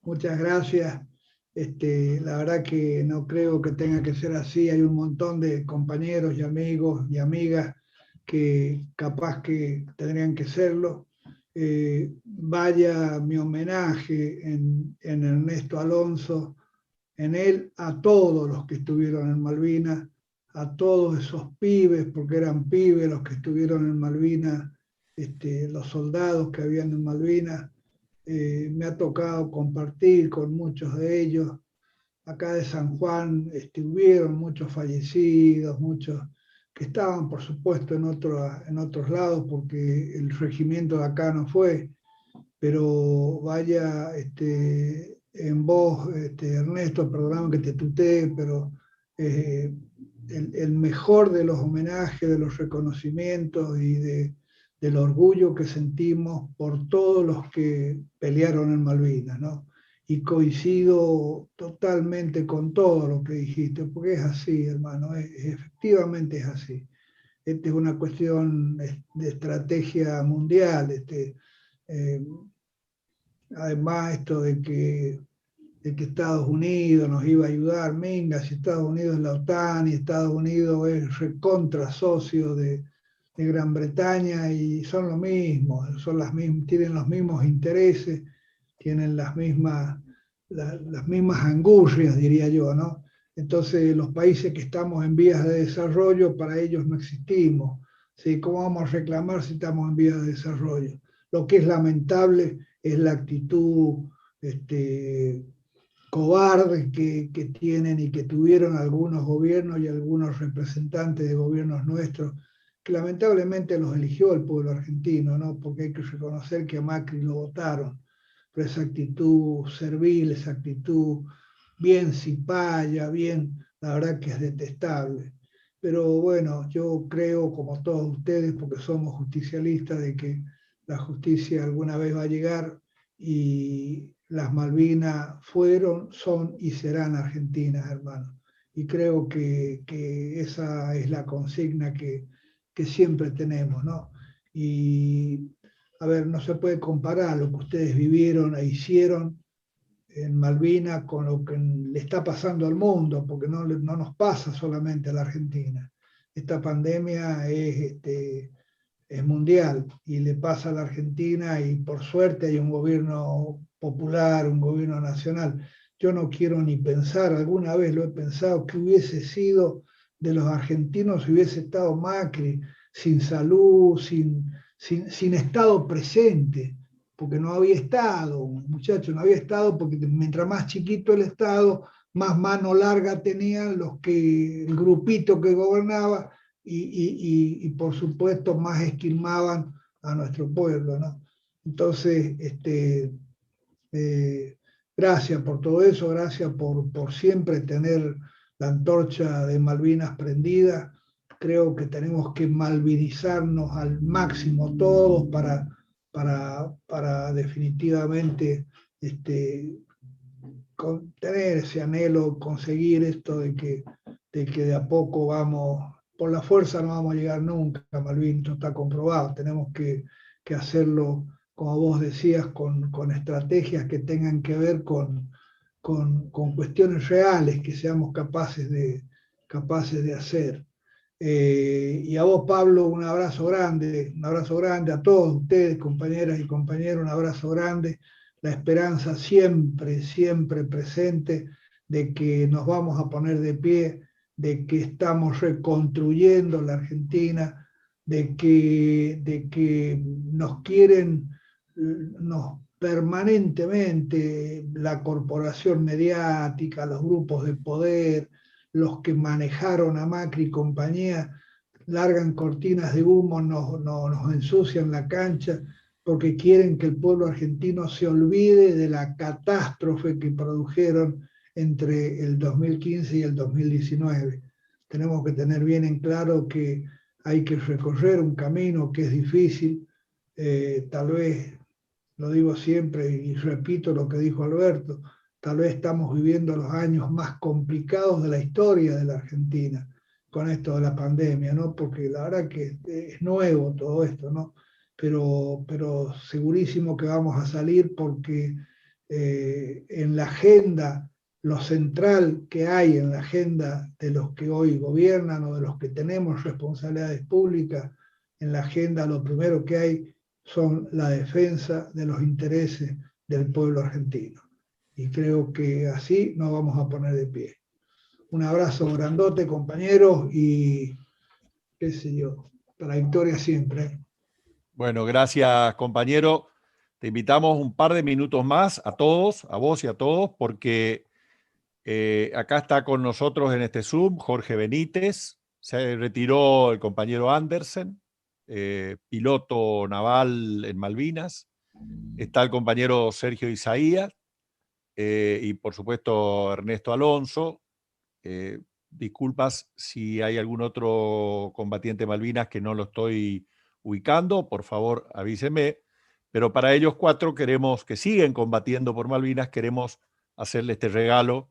Muchas gracias. La verdad que no creo que tenga que ser así. Hay un montón de compañeros y amigos y amigas que capaz que tendrían que serlo. Vaya mi homenaje en Ernesto Alonso, en él, a todos los que estuvieron en Malvinas, a todos esos pibes, porque eran pibes los que estuvieron en Malvinas, los soldados que habían en Malvinas. Me ha tocado compartir con muchos de ellos. Acá de San Juan hubieron muchos fallecidos, muchos que estaban, por supuesto, en otros lados, porque el regimiento de acá no fue. pero vaya en vos, Ernesto, perdón que te tutee, pero el mejor de los homenajes, de los reconocimientos y del orgullo que sentimos por todos los que pelearon en Malvinas, ¿no? Y coincido totalmente con todo lo que dijiste, porque es así, hermano, efectivamente es así. Esta es una cuestión de estrategia mundial. Eh, Además, esto de que Estados Unidos nos iba a ayudar, minga, si Estados Unidos es la OTAN y Estados Unidos es recontra socio de Gran Bretaña y son lo mismo, tienen los mismos intereses, tienen las mismas angurrias, diría yo, ¿no? Entonces, los países que estamos en vías de desarrollo, para ellos no existimos. ¿Sí? ¿Cómo vamos a reclamar si estamos en vías de desarrollo? Lo que es lamentable es la actitud cobarde que tienen y que tuvieron algunos gobiernos y algunos representantes de gobiernos nuestros, que lamentablemente los eligió el pueblo argentino, ¿no? Porque hay que reconocer que a Macri lo votaron, pero esa actitud servil, esa actitud bien cipaya, bien, la verdad que es detestable. Pero bueno, yo creo, como todos ustedes, porque somos justicialistas, de que la justicia alguna vez va a llegar y las Malvinas fueron, son y serán argentinas, hermano. Y creo que esa es la consigna que siempre tenemos, ¿no? Y, a ver, no se puede comparar lo que ustedes vivieron e hicieron en Malvinas con lo que le está pasando al mundo, porque no nos pasa solamente a la Argentina. Esta pandemia es mundial y le pasa a la Argentina y por suerte hay un gobierno popular, un gobierno nacional. Yo no quiero ni pensar, alguna vez lo he pensado, que hubiese sido de los argentinos si hubiese estado Macri, sin salud, sin estado presente, porque no había estado, muchachos, no había estado, porque mientras más chiquito el estado, más mano larga tenían el grupito que gobernaba, y por supuesto más esquilmaban a nuestro pueblo, ¿no? Entonces, gracias por todo eso, gracias por siempre tener la antorcha de Malvinas prendida. Creo que tenemos que malvinizarnos al máximo todos para definitivamente tener ese anhelo, conseguir esto de que de a poco vamos, por la fuerza no vamos a llegar nunca a Malvinas, esto está comprobado, tenemos que hacerlo, como vos decías, con estrategias que tengan que ver con cuestiones reales que seamos capaces de hacer. Y a vos, Pablo, un abrazo grande a todos ustedes, compañeras y compañeros, un abrazo grande, la esperanza siempre, siempre presente de que nos vamos a poner de pie, de que estamos reconstruyendo la Argentina, de que nos quieren permanentemente la corporación mediática, los grupos de poder, los que manejaron a Macri y compañía, largan cortinas de humo, nos ensucian la cancha, porque quieren que el pueblo argentino se olvide de la catástrofe que produjeron entre el 2015 y el 2019. Tenemos que tener bien en claro que hay que recorrer un camino que es difícil, tal vez, lo digo siempre y repito lo que dijo Alberto, tal vez estamos viviendo los años más complicados de la historia de la Argentina con esto de la pandemia, ¿no? Porque la verdad que es nuevo todo esto, ¿no? Pero segurísimo que vamos a salir porque en la agenda, lo central que hay en la agenda de los que hoy gobiernan o de los que tenemos responsabilidades públicas, en la agenda lo primero que hay son la defensa de los intereses del pueblo argentino. Y creo que así nos vamos a poner de pie. Un abrazo grandote, compañeros, y qué sé yo, para la victoria siempre. Bueno, gracias, compañero. Te invitamos un par de minutos más a todos, a vos y a todos, porque acá está con nosotros en este Zoom Jorge Benítez, se retiró el compañero Andersen, piloto naval en Malvinas, está el compañero Sergio Isaías y por supuesto Ernesto Alonso. Disculpas si hay algún otro combatiente de Malvinas que no lo estoy ubicando, por favor avísenme. Pero para ellos 4 queremos que siguen combatiendo por Malvinas, queremos hacerle este regalo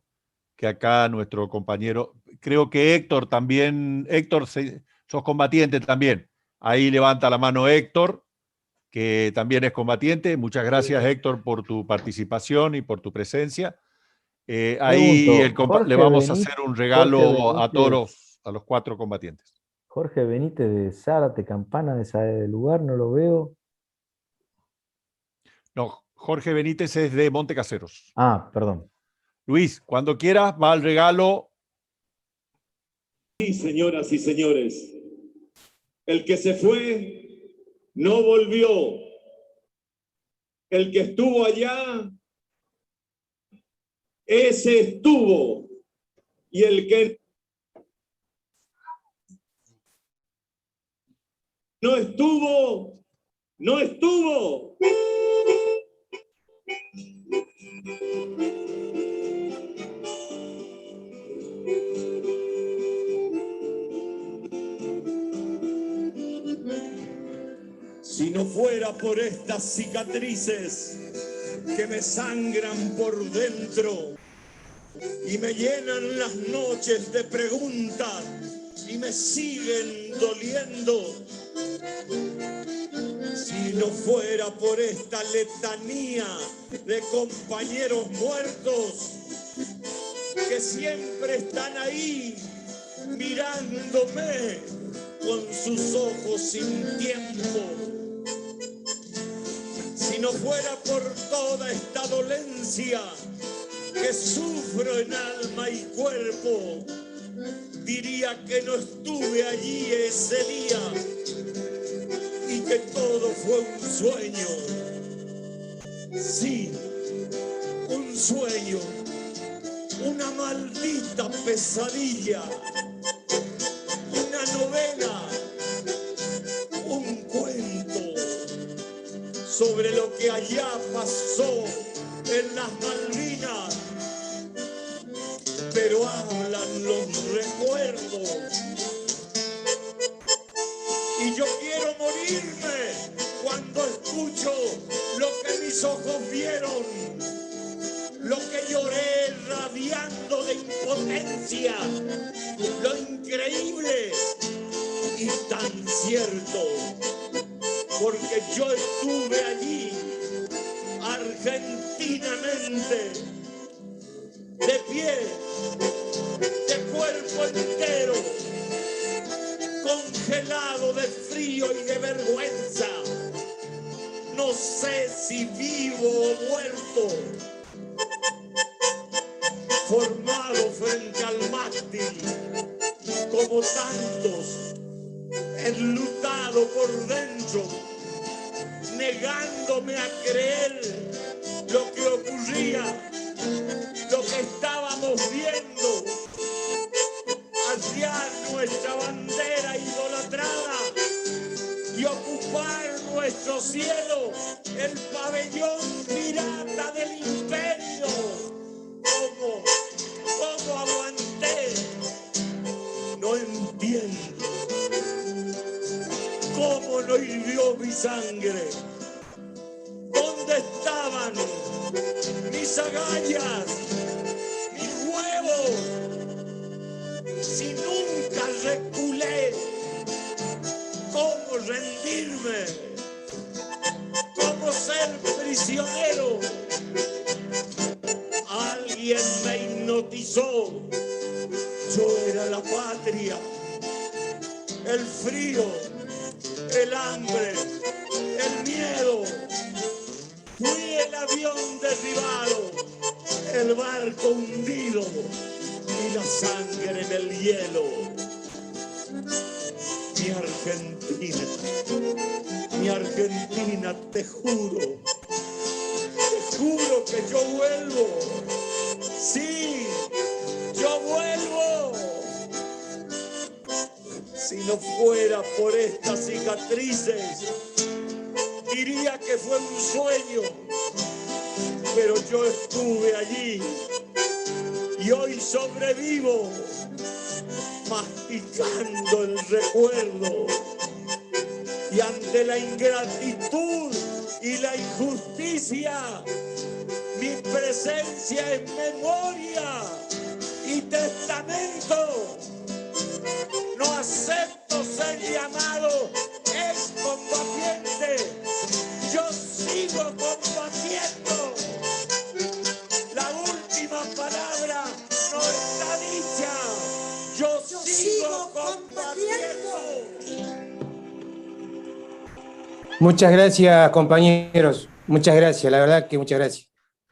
que acá nuestro compañero, creo que Héctor también, Héctor, sos combatiente también. Ahí levanta la mano Héctor, que también es combatiente. Muchas gracias, Héctor, por tu participación y por tu presencia. Ahí le vamos a hacer un regalo a todos, a los 4 combatientes. Jorge Benítez de Zárate, Campana, de ese lugar, no lo veo. No, Jorge Benítez es de Monte Caseros. Ah, perdón. Luis, cuando quieras, va el regalo. Sí, señoras y señores, el que se fue no volvió. El que estuvo allá, ese estuvo. Y el que no estuvo, no estuvo. Si no fuera por estas cicatrices que me sangran por dentro y me llenan las noches de preguntas y me siguen doliendo, si no fuera por esta letanía de compañeros muertos que siempre están ahí mirándome con sus ojos sin tiempo, si no fuera por toda esta dolencia que sufro en alma y cuerpo, diría que no estuve allí ese día y que todo fue un sueño. Sí, un sueño, una maldita pesadilla, una novela, un cuento sobre lo que allá pasó en las Malvinas, pero hablan los recuerdos y yo quiero morirme cuando escucho lo que mis ojos vieron, lo que lloré radiando de impotencia, lo increíble y tan cierto, porque yo estuve allí argentinamente, de pie, de cuerpo entero, congelado de frío y de vergüenza, no sé si vivo o muerto, formado frente al mástil, como tantos, enlutado por dentro, negándome a creer lo que ocurría, lo que estábamos viendo, hacia nuestra bandera idolatrada y ocupar nuestro cielo, el pabellón pirata del imperio. ¿Cómo aguanté? No entiendo. ¿Cómo no hirvió mi sangre? ¿Dónde estaban mis agallas, mis huevos? Si nunca reculé, ¿cómo rendirme? ¿Cómo ser prisionero? Alguien me hipnotizó. Yo era la patria, el frío, el hambre, el miedo. Fui el avión derribado, el barco hundido y la sangre en el hielo. Mi Argentina, te juro que yo vuelvo. Sí, yo vuelvo. Si no fuera por estas cicatrices, diría que fue un sueño, pero yo estuve allí y hoy sobrevivo masticando el recuerdo. Y ante la ingratitud y la injusticia, mi presencia es memoria y testamento. No acepto ser llamado excombatiente. Yo sigo combatiendo. La última palabra no está dicha. Yo sigo combatiendo. Muchas gracias, compañeros. Muchas gracias, la verdad que muchas gracias.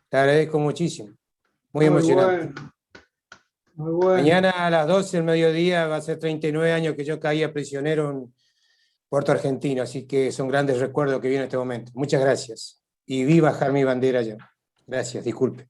Te agradezco muchísimo. Muy emocionante. Bueno, muy bueno. Mañana a las 12 del mediodía va a ser 39 años que yo caía prisionero en Puerto Argentino, así que son grandes recuerdos que vienen en este momento. Muchas gracias. Y vi bajar mi bandera ya. Gracias, disculpe.